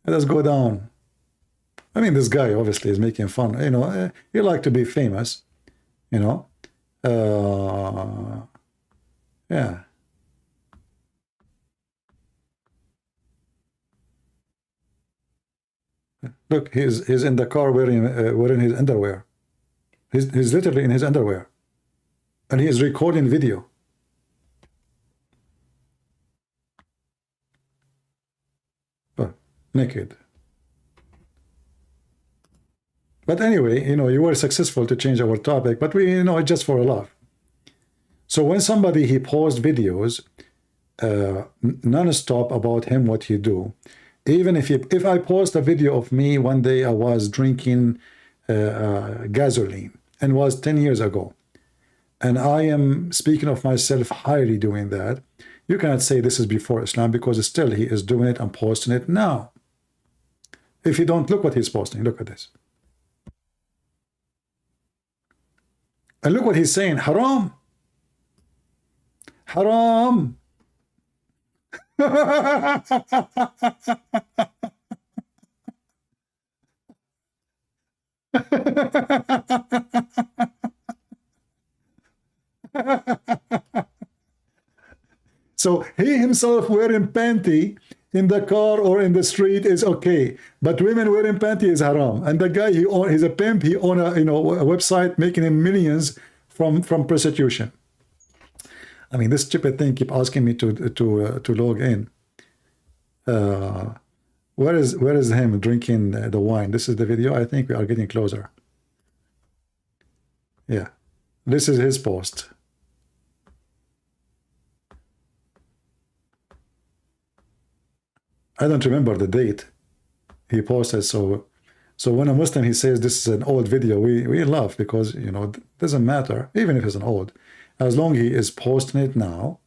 Let us go down. I mean, this guy obviously is making fun. You know, he like to be famous. You know. Yeah. Look, he's in the car wearing his underwear. He's literally in his underwear, and he is recording video. Oh, naked. But anyway, you know, you were successful to change our topic, but we, you know, just for a laugh. So when somebody he posts videos non-stop about him, what he do. Even if I post a video of me one day I was drinking gasoline and was 10 years ago, and I am speaking of myself highly doing that, you cannot say this is before Islam because still he is doing it and posting it now. If you don't look what he's posting, look at this. And look what he's saying, haram. Haram. So he himself wearing panty in the car or in the street is okay, but women wearing panty is haram. And the guy, he's a pimp. He own a, you know, a website making him millions from prostitution. I mean, this stupid thing keep asking me to log in. Where is him drinking the wine? This is the video. I think we are getting closer. Yeah, this is his post. I don't remember the date he posted. So when a Muslim he says this is an old video, we laugh because, you know, it doesn't matter even if it's an old. As long as he is posting it now,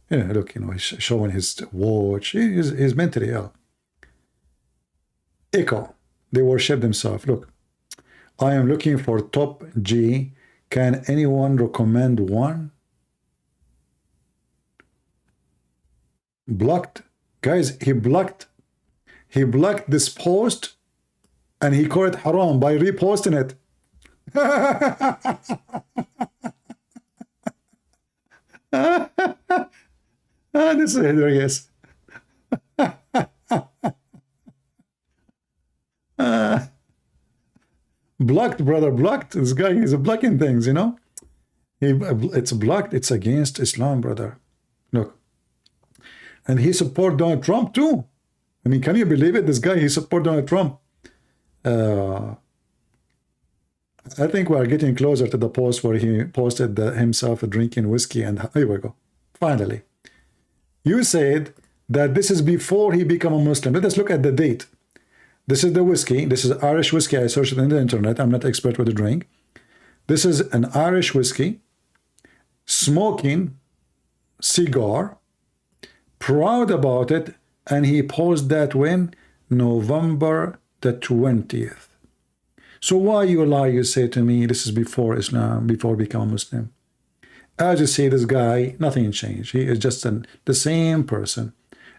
you know, look, you know, he's showing his watch. He's mentally ill. Echo, they worship themselves. Look, I am looking for top G. Can anyone recommend one? Blocked. Guys, he blocked this post and he called it haram by reposting it. This is hilarious. Blocked, brother, blocked. This guy is blocking things, you know. It's blocked. It's against Islam, brother. Look, And he support Donald Trump too. I mean, can you believe it? This guy, he support Donald Trump. I think we are getting closer to the post where he posted himself drinking whiskey, and here we go. Finally, you said that this is before he became a Muslim. Let us look at the date. This is the whiskey. This is Irish whiskey. I searched it in the internet. I'm not expert with the drink. This is an Irish whiskey, smoking cigar, proud about it, and he posted that when? November the 20th. So why you lie? You say to me, this is before Islam, before become a Muslim. As you see, this guy, nothing changed. He is just the same person.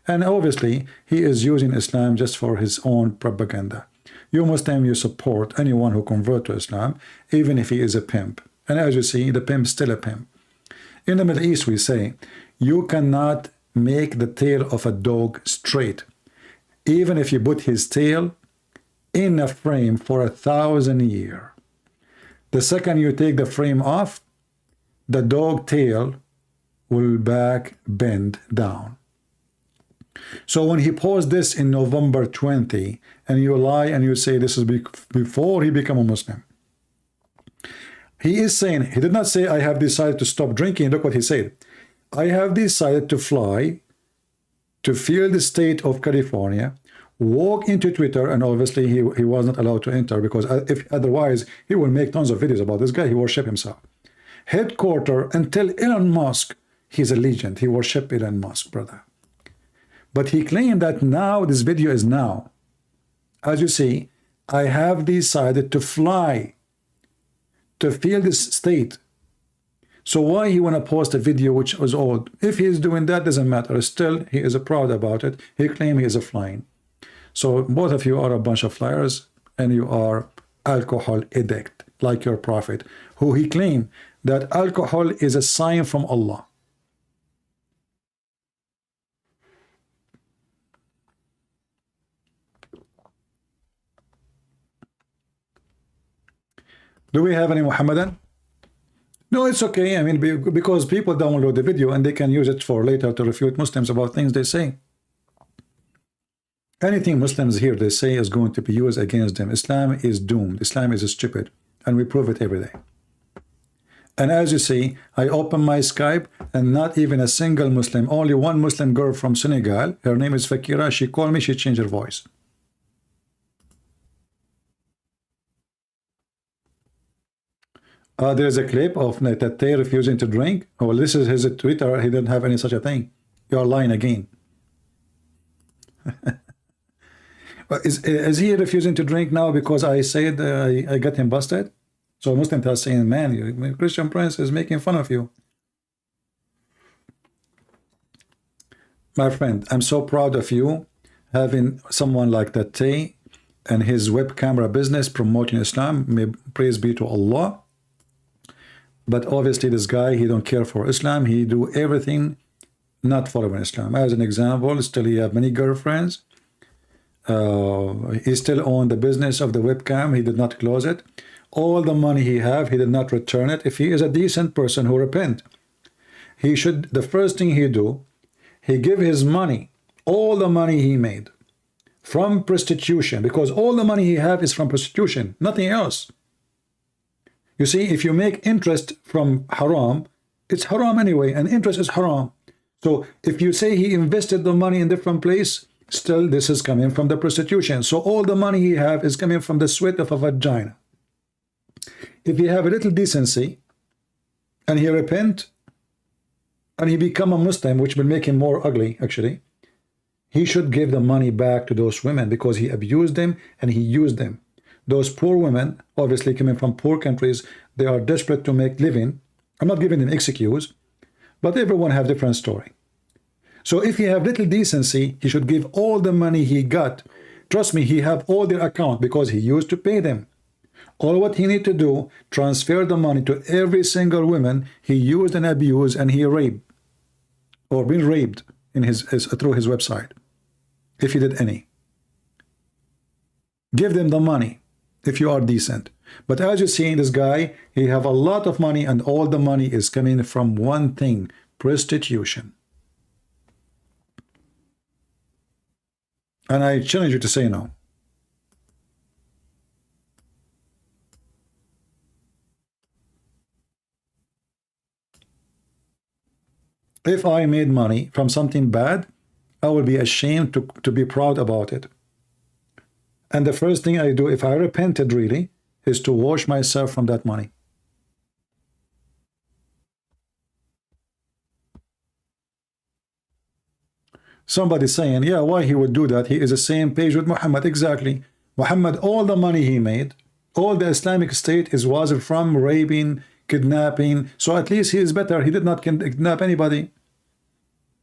And obviously, he is using Islam just for his own propaganda. You Muslim, you support anyone who convert to Islam, even if he is a pimp. And as you see, the pimp is still a pimp. In the Middle East, we say, you cannot make the tail of a dog straight. Even if you put his tail in a frame for 1,000 years. The second you take the frame off, the dog tail will back bend down. So when he posed this in November 20, and you lie and you say this is before he became a Muslim, he is saying, he did not say, I have decided to stop drinking. Look what he said. I have decided to fly to feel the state of California, walk into Twitter, and obviously he was not allowed to enter, because if otherwise he will make tons of videos about this guy. He worship himself. Headquarter, and tell Elon Musk he's a legend. He worship Elon Musk, brother. But he claimed that now, this video is now. As you see, I have decided to fly to feel this state. So why he want to post a video which was old? If he is doing that, doesn't matter. Still, he is proud about it. He claims he is a flying. So both of you are a bunch of liars, and you are alcohol addict, like your prophet, who he claimed that alcohol is a sign from Allah. Do we have any Muhammadan? No, it's okay. I mean, because people download the video and they can use it for later to refute Muslims about things they say. Anything Muslims here they say is going to be used against them. Islam is doomed. Islam is stupid. And we prove it every day. And as you see, I open my Skype and not even a single Muslim, only one Muslim girl from Senegal. Her name is Fakira. She called me, she changed her voice. There is a clip of Tate refusing to drink. Oh, well, this is his Twitter. He didn't have any such a thing. You are lying again. Is he refusing to drink now because I said I got him busted? So Muslims are saying, man, Christian Prince is making fun of you. My friend, I'm so proud of you having someone like that Tay and his web camera business promoting Islam. May praise be to Allah. But obviously this guy, he don't care for Islam. He do everything not following Islam. As an example, still he have many girlfriends. He still owned the business of the webcam. He did not close it. All the money he have, he did not return it. If he is a decent person who repent, he should, the first thing he do, he give his money, all the money he made from prostitution, because all the money he have is from prostitution, nothing else. You see, if you make interest from haram, it's haram anyway, and interest is haram. So if you say he invested the money in different place, still this is coming from the prostitution. So all the money he have is coming from the sweat of a vagina. If he have a little decency, and he repent, and he become a Muslim, which will make him more ugly, actually, he should give the money back to those women, because he abused them and he used them. Those poor women, obviously coming from poor countries, they are desperate to make living. I'm not giving an excuse, but everyone have different story. So if he have little decency, he should give all the money he got. Trust me, he have all their account because he used to pay them. All what he need to do, transfer the money to every single woman he used and abused and he raped or been raped in his through his website, if he did any. Give them the money if you are decent. But as you see, this guy, he have a lot of money, and all the money is coming from one thing: prostitution. And I challenge you to say no. If I made money from something bad, I will be ashamed to be proud about it. And the first thing I do, if I repented really, is to wash myself from that money. Somebody saying, yeah, why he would do that? He is the same page with Muhammad. Exactly. Muhammad, all the money he made, all the Islamic State was from raping, kidnapping. So at least he is better. He did not kidnap anybody.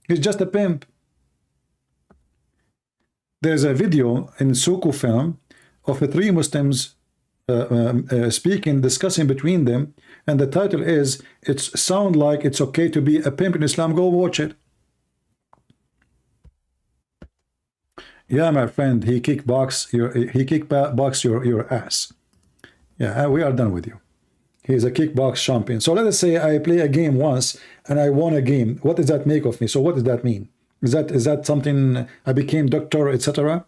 He's just a pimp. There's a video in Suku film of the three Muslims speaking, discussing between them, and the title is, "It's sound like it's okay to be a pimp in Islam." Go watch it. Yeah, my friend, he kickbox your ass. Yeah, we are done with you. He's a kickbox champion. So let us say I play a game once and I won a game. What does that make of me? So what does that mean? Is that something I became doctor, etc.?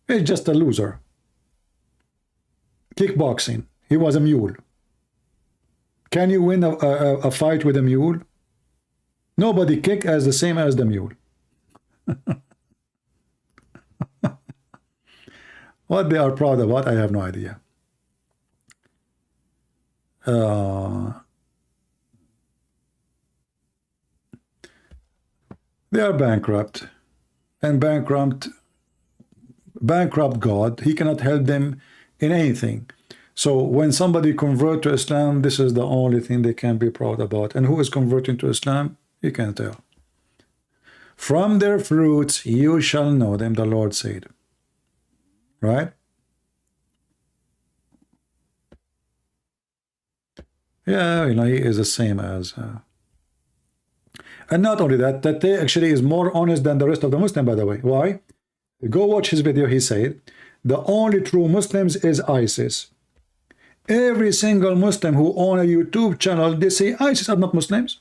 It's just a loser. Kickboxing. He was a mule. Can you win a fight with a mule? Nobody kick as the same as the mule. What they are proud about, I have no idea. They are bankrupt, and bankrupt God, he cannot help them in anything. So when somebody convert to Islam, this is the only thing they can be proud about. And who is converting to Islam? You can tell. From their fruits you shall know them, the Lord said. Right? Yeah, you know, he is the same as and not only that, that they actually is more honest than the rest of the Muslim, by the way. Why? Go watch his video. He said the only true Muslims is ISIS. Every single Muslim who own a YouTube channel, they say ISIS are not Muslims.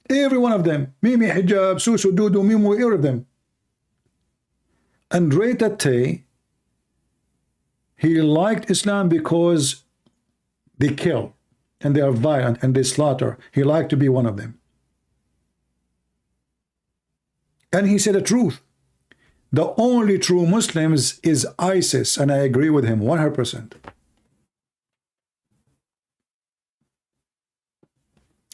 Every one of them. Mimi, Hijab, Susu, Dudu, Mimu, every of them. And Tate, he liked Islam because they kill and they are violent and they slaughter. He liked to be one of them. And he said the truth. The only true Muslims is ISIS, and I agree with him 100%.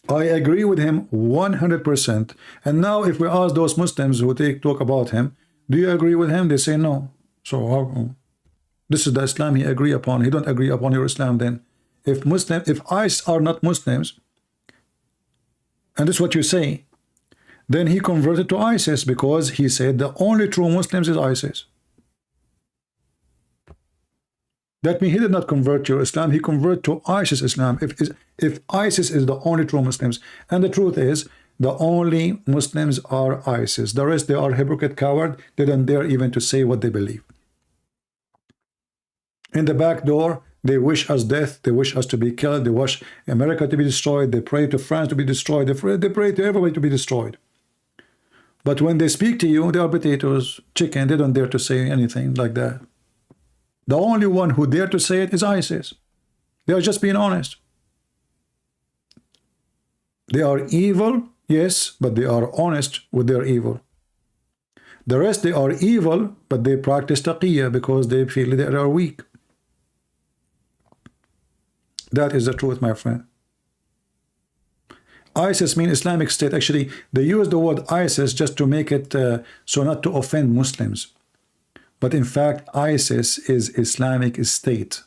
I agree with him 100%. And now if we ask those Muslims who talk about him, do you agree with him? They say no. So this is the Islam he agree upon. He don't agree upon your Islam then. If ISIS are not Muslims, and this is what you say, then he converted to ISIS because he said the only true Muslims is ISIS. That means he did not convert to Islam, he converted to ISIS Islam. If ISIS is the only true Muslims, and the truth is, the only Muslims are ISIS. The rest, they are hypocrite, coward. They don't dare even to say what they believe. In the back door, they wish us death, they wish us to be killed, they wish America to be destroyed, they pray to France to be destroyed, they pray to everybody to be destroyed. But when they speak to you, they are potatoes, chicken, they don't dare to say anything like that. The only one who dare to say it is ISIS. They are just being honest. They are evil, yes, but they are honest with their evil. The rest, they are evil, but they practice taqiyya because they feel they are weak. That is the truth, my friend. ISIS means Islamic State. Actually, they use the word ISIS just to make it so not to offend Muslims. But in fact, ISIS is Islamic State.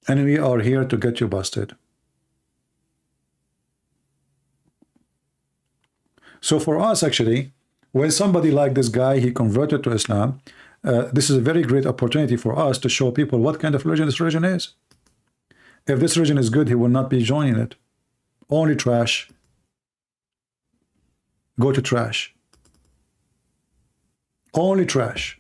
And we are here to get you busted. So for us, actually, when somebody like this guy, he converted to Islam, this is a very great opportunity for us to show people what kind of religion this religion is. If this religion is good, he will not be joining it. Only trash. Go to trash. Only trash.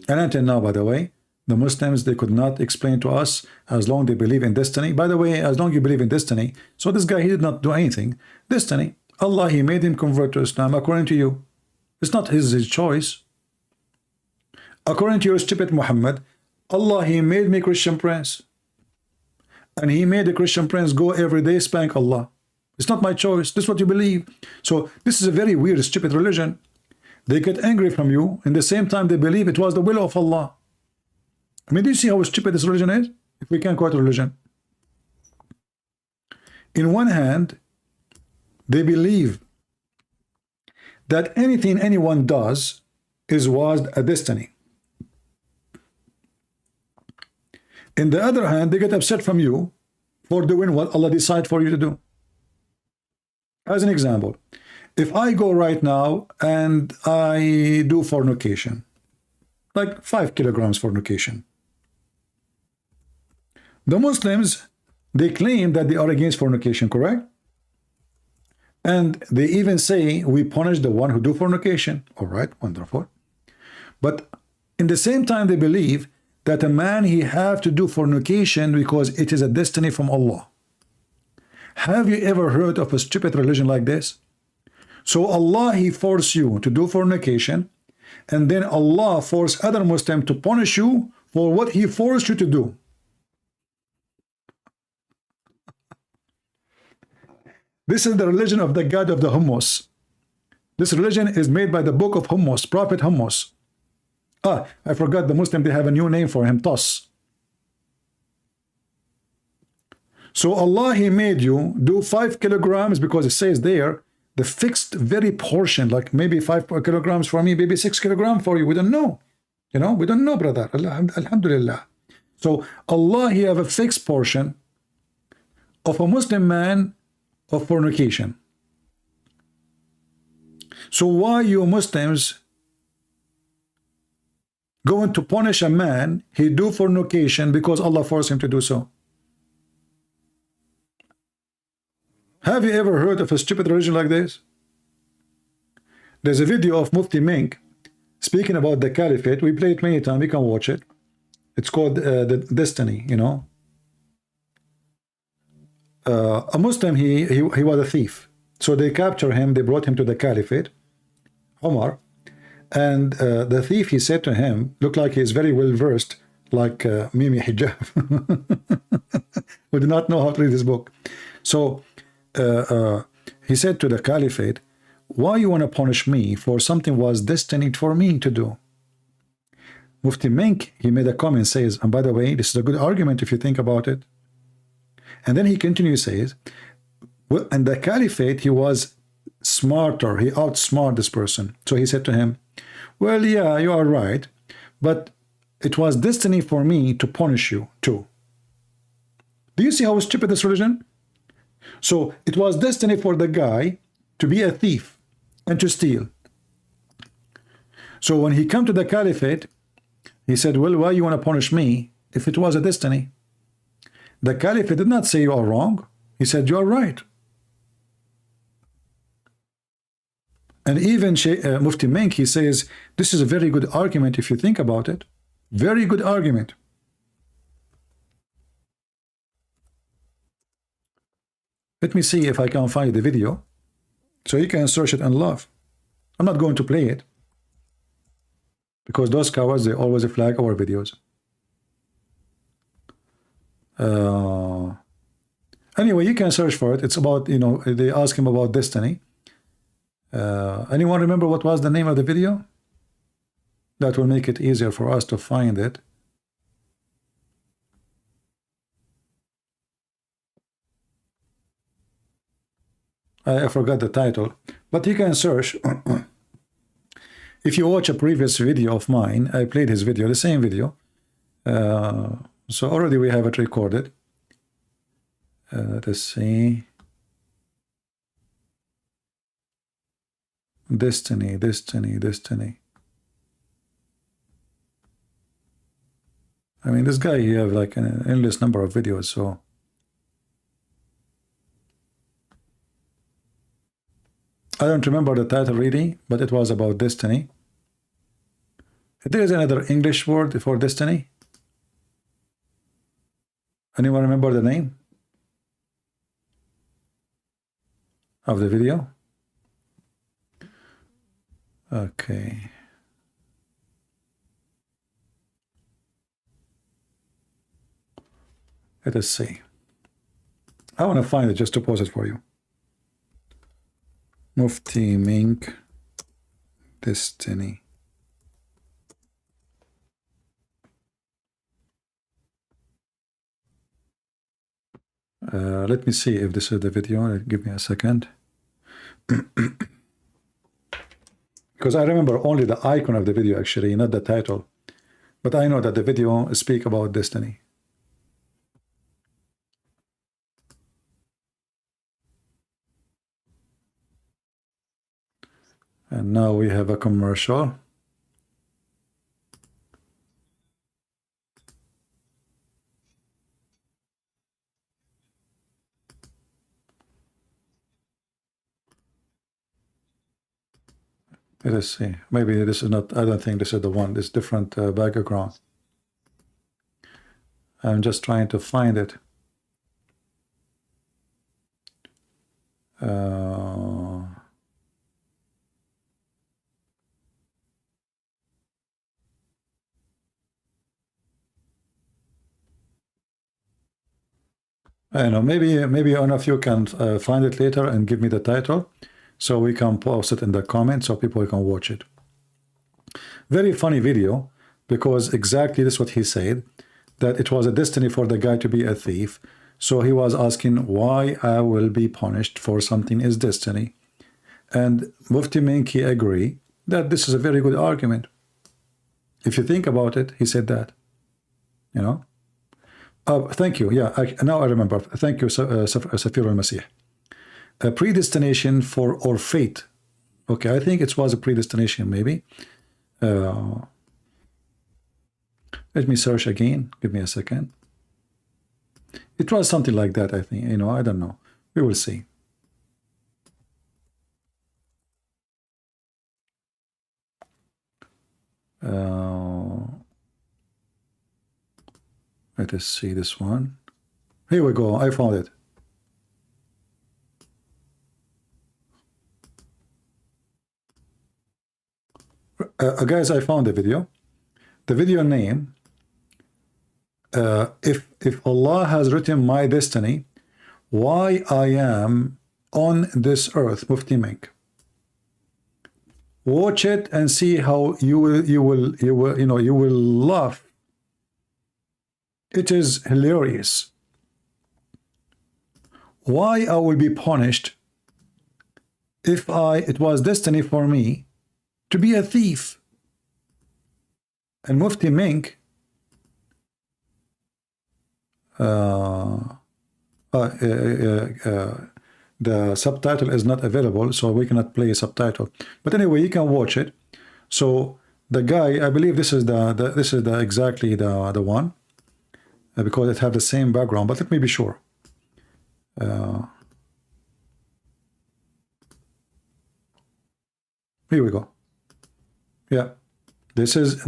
And until now, by the way, The Muslims, they could not explain to us as long they believe in destiny. By the way, as long you believe in destiny, so this guy, he did not do anything. Destiny, Allah, he made him convert to Islam according to you. It's not his choice. According to your stupid Muhammad, Allah, he made me Christian prince. And he made the Christian prince go every day spank Allah. It's not my choice. This is what you believe. So this is a very weird, stupid religion. They get angry from you, and the same time they believe it was the will of Allah. I mean, do you see how stupid this religion is? If we can call it religion. In one hand, they believe that anything anyone does was a destiny. In the other hand, they get upset from you for doing what Allah decided for you to do. As an example, if I go right now and I do fornication, like 5 kilograms fornication, the Muslims, they claim that they are against fornication, correct? And they even say we punish the one who do fornication. All right, wonderful. But in the same time, they believe that a man, he have to do fornication because it is a destiny from Allah. Have you ever heard of a stupid religion like this? So Allah, he force you to do fornication, and then Allah force other Muslims to punish you for what he forced you to do. This is the religion of the God of the hummus. This religion is made by the book of hummus, Prophet Hummus. Ah, I forgot the Muslim, they have a new name for him, Toss. So Allah, he made you do 5 kilograms because it says there, the fixed very portion, like maybe 5 kilograms for me, maybe 6 kilograms for you. We don't know. You know, we don't know, brother. Alhamdulillah. So Allah, he have a fixed portion of a Muslim man of fornication. So why you Muslims going to punish a man, he do fornication because Allah forced him to do so? Have you ever heard of a stupid religion like this? There's a video of Mufti Menk speaking about the caliphate. We play it many times. You can watch it. It's called the Destiny, you know. A Muslim, he was a thief. So they captured him. They brought him to the caliphate, Omar. And the thief, he said to him, looked like he's very well versed, like Mimi Hijab. We do not know how to read this book. So he said to the caliphate, why you want to punish me for something was destined for me to do? Mufti Menk, he made a comment, says, and by the way, this is a good argument if you think about it. And then he continues, says, well, and the caliphate, he was smarter, he outsmarted this person. So he said to him, well, yeah, you are right, but it was destiny for me to punish you too. Do you see how stupid this religion? So it was destiny for the guy to be a thief and to steal. So when he came to the caliphate, he said, well, why you want to punish me if it was a destiny? The caliphate did not say you are wrong. He said you are right. And even Mufti Menk, he says, this is a very good argument if you think about it. Very good argument. Let me see if I can find the video so you can search it and laugh. I'm not going to play it because those cowards, they always flag our videos. Anyway, you can search for it. It's about, you know, they ask him about destiny. Anyone remember what was the name of the video? That will make it easier for us to find it. I forgot the title, but you can search. If you watch a previous video of mine, I played his video, the same video. So already we have it recorded. Let's see. Destiny, destiny, destiny. I mean, this guy, he have like an endless number of videos, so. I don't remember the title really, but it was about destiny. There is another English word for destiny. Anyone remember the name of the video? Okay. Let us see. I want to find it just to pause it for you. Mufti Menk Destiny. Let me see if this is the video. Give me a second. Because I remember only the icon of the video, actually, not the title. But I know that the video speak about destiny. And now we have a commercial. Let us see. Maybe this is not, I don't think this is the one. This different background. I'm just trying to find it. I know, maybe one of you can find it later and give me the title so we can post it in the comments so people can watch it. Very funny video, because exactly this is what he said, that it was a destiny for the guy to be a thief. So he was asking why I will be punished for something is destiny. And Mufti Menk agree that this is a very good argument. If you think about it, he said that, you know. Thank you. Yeah, now I remember. Thank you, Safir al-Masih. A predestination for or fate. Okay, I think it was a predestination, maybe. Let me search again. Give me a second. It was something like that, I think. You know, I don't know. We will see. Let us see this one. Here we go. I found it. Guys, I found the video. The video name, if Allah has written my destiny, why I am on this earth, Mufti Menk. Watch it and see how you will laugh. It is hilarious. Why I will be punished if it was destiny for me to be a thief. And Mufti Menk the subtitle is not available, so we cannot play a subtitle. But anyway, you can watch it. So the guy, I believe this is the exactly the one, because it have the same background. But let me be sure. Here we go. Yeah, this is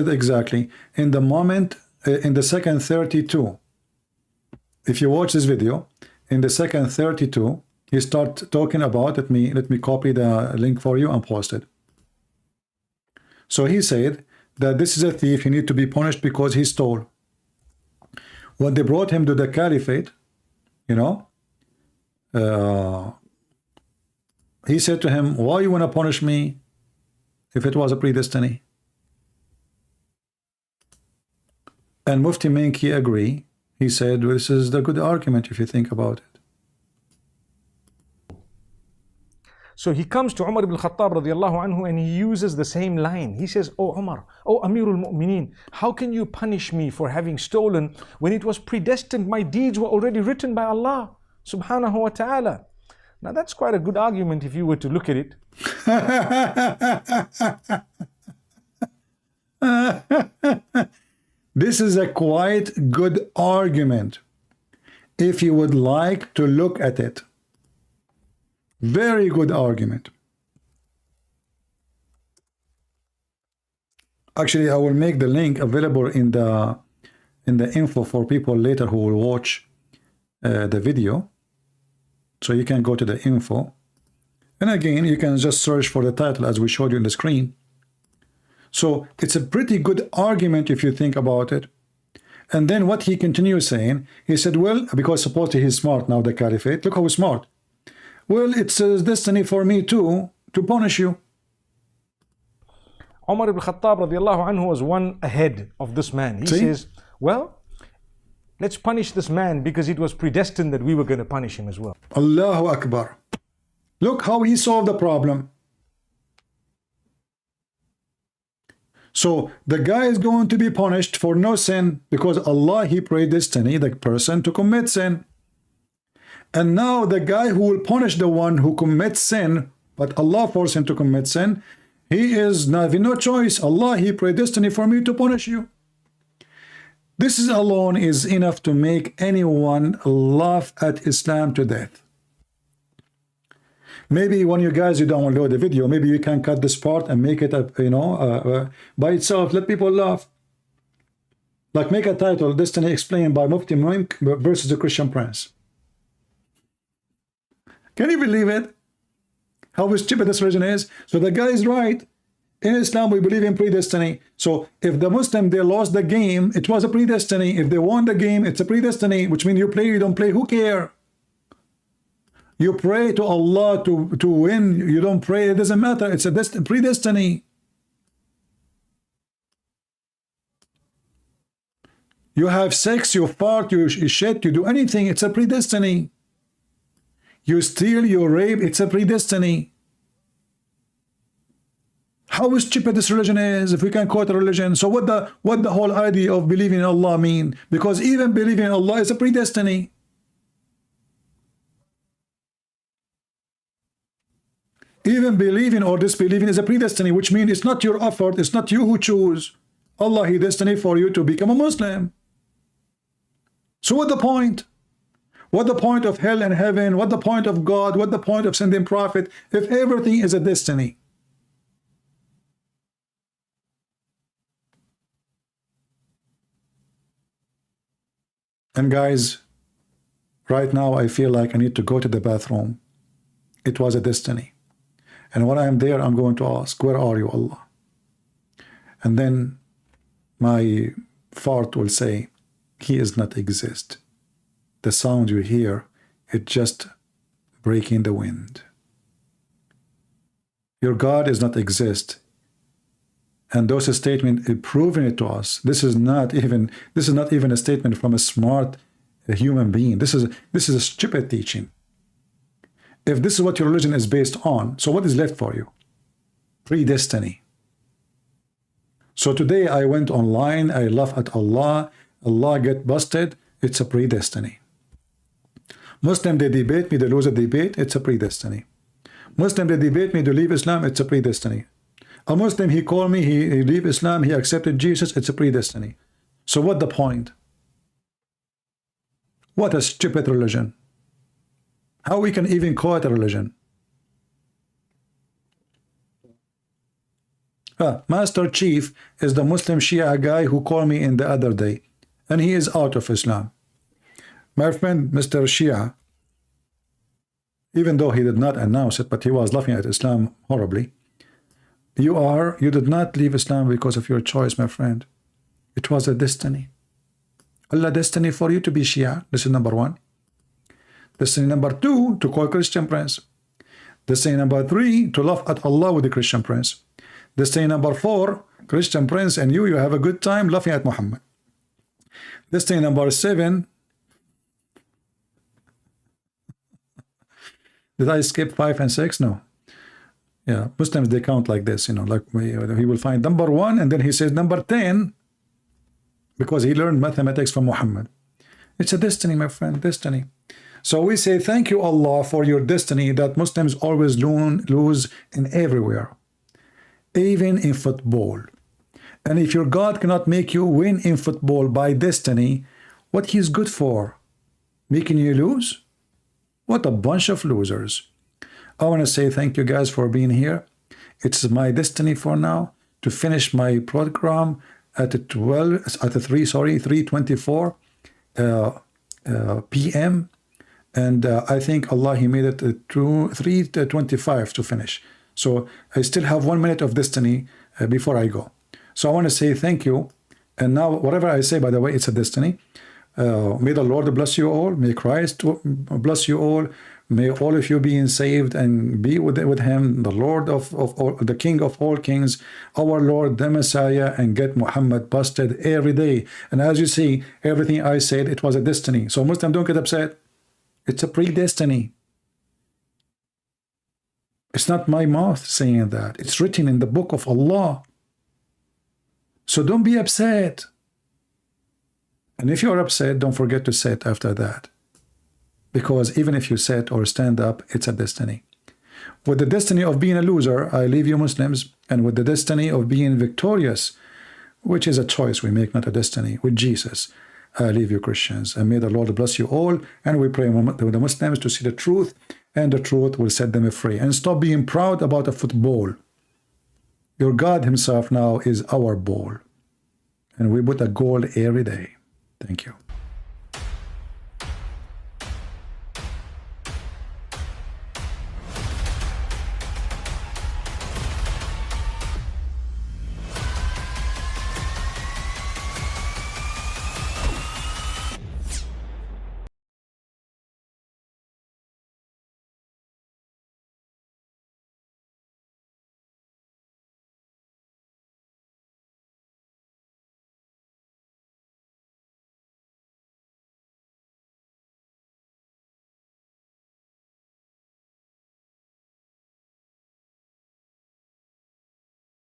exactly in the moment, in the second 32. If you watch this video, in the second 32, he start talking about. Let me copy the link for you and post it. So he said that this is a thief. He need to be punished because he stole. When they brought him to the caliphate, you know, he said to him, why you want to punish me if it was a predestiny? And Mufti Menk, he agree. He said, well, this is the good argument if you think about it. So he comes to Umar ibn Khattab radiallahu anhu and he uses the same line. He says, oh Umar, oh Amirul Mu'mineen, how can you punish me for having stolen when it was predestined? My deeds were already written by Allah subhanahu wa ta'ala. Now that's quite a good argument if you were to look at it. This is a quite good argument if you would like to look at it. Very good argument. Actually, I will make the link available in the in the info for people later who will watch the video. So you can go to the info. And again, you can just search for the title as we showed you on the screen. So it's a pretty good argument if you think about it. And then what he continues saying, he said, well, because supposedly he's smart now, the caliphate. Look how smart. Well, it's a destiny for me too to punish you. Umar ibn Khattab radiallahu anhu was one ahead of this man. He says, well, let's punish this man because it was predestined that we were going to punish him as well. Allahu Akbar. Look how he solved the problem. So the guy is going to be punished for no sin because Allah, he predestined the person to commit sin. And now the guy who will punish the one who commits sin, but Allah forced him to commit sin, he is having no choice. Allah, he predestined for me to punish you. This is alone is enough to make anyone laugh at Islam to death. Maybe when you guys, you download the video, maybe you can cut this part and make it up, by itself. Let people laugh. Like make a title, Destiny Explained by Mufti Menk versus the Christian Prince. Can you believe it? How stupid this religion is? So the guy is right. In Islam, we believe in predestiny. So if the Muslim, they lost the game, it was a predestiny. If they won the game, it's a predestiny, which means you play, you don't play, who care? You pray to Allah to win, you don't pray, it doesn't matter. It's a predestiny. You have sex, you fart, you shit, you do anything, it's a predestiny. You steal, you rape, it's a predestiny. How stupid this religion is, if we can quote a religion. So what the whole idea of believing in Allah mean? Because even believing in Allah is a predestiny. Even believing or disbelieving is a predestiny, which means it's not your effort, it's not you who choose. Allah, he destined for you to become a Muslim. So what the point? What the point of hell and heaven? What the point of God? What the point of sending prophet if everything is a destiny? And guys, right now I feel like I need to go to the bathroom. It was a destiny. And when I am there, I'm going to ask, where are you, Allah? And then my fart will say, he does not exist. The sound you hear, it's just breaking the wind. Your God does not exist. And those statements are proving it to us. This is not even a statement from a smart human being. This is a stupid teaching. If this is what your religion is based on, so what is left for you? Predestiny. So today I went online, I laugh at Allah, Allah get busted, it's a predestiny. Muslim, they debate me, they lose a debate, it's a predestiny. Muslim, they debate me to leave Islam, it's a predestiny. A Muslim, he called me, he leave Islam, he accepted Jesus, it's a predestiny. So what the point? What a stupid religion. How we can even call it a religion? Master Chief is the Muslim Shia guy who called me in the other day, and he is out of Islam. My friend, Mr. Shia, even though he did not announce it, but he was laughing at Islam horribly. You did not leave Islam because of your choice, my friend. It was a destiny. Allah destiny for you to be Shia. This is number one. Destiny number two, to call Christian Prince. Destiny number three, to laugh at Allah with the Christian Prince. Destiny number four, Christian Prince and you have a good time laughing at Muhammad. Destiny number seven. Did I skip 5 and 6? No. Yeah, Muslims, they count like this, like he will find number 1 and then he says number 10 because he learned mathematics from Muhammad. It's a destiny, my friend, destiny. So we say thank you, Allah, for your destiny that Muslims always lose in everywhere, even in football. And if your God cannot make you win in football by destiny, what He's good for? Making you lose? What a bunch of losers. I want to say thank you guys for being here. It's my destiny for now to finish my program at 3:24 p.m. And I think Allah, He made it 3:25 to finish. So I still have 1 minute of destiny before I go. So I want to say thank you. And now whatever I say, by the way, it's a destiny. May the Lord bless you all. May Christ bless you all. May all of you be saved and be with Him, the Lord of all, the King of all kings, our Lord, the Messiah, and get Muhammad busted every day. And as you see, everything I said, it was a destiny. So Muslim, don't get upset. It's a predestiny. It's not my mouth saying that. It's written in the book of Allah. So don't be upset. And if you're upset, don't forget to sit after that. Because even if you sit or stand up, it's a destiny. With the destiny of being a loser, I leave you Muslims. And with the destiny of being victorious, which is a choice we make, not a destiny, with Jesus, I leave you Christians. And may the Lord bless you all. And we pray with the Muslims to see the truth, and the truth will set them free. And stop being proud about a football. Your God Himself now is our ball. And we put a goal every day. Thank you.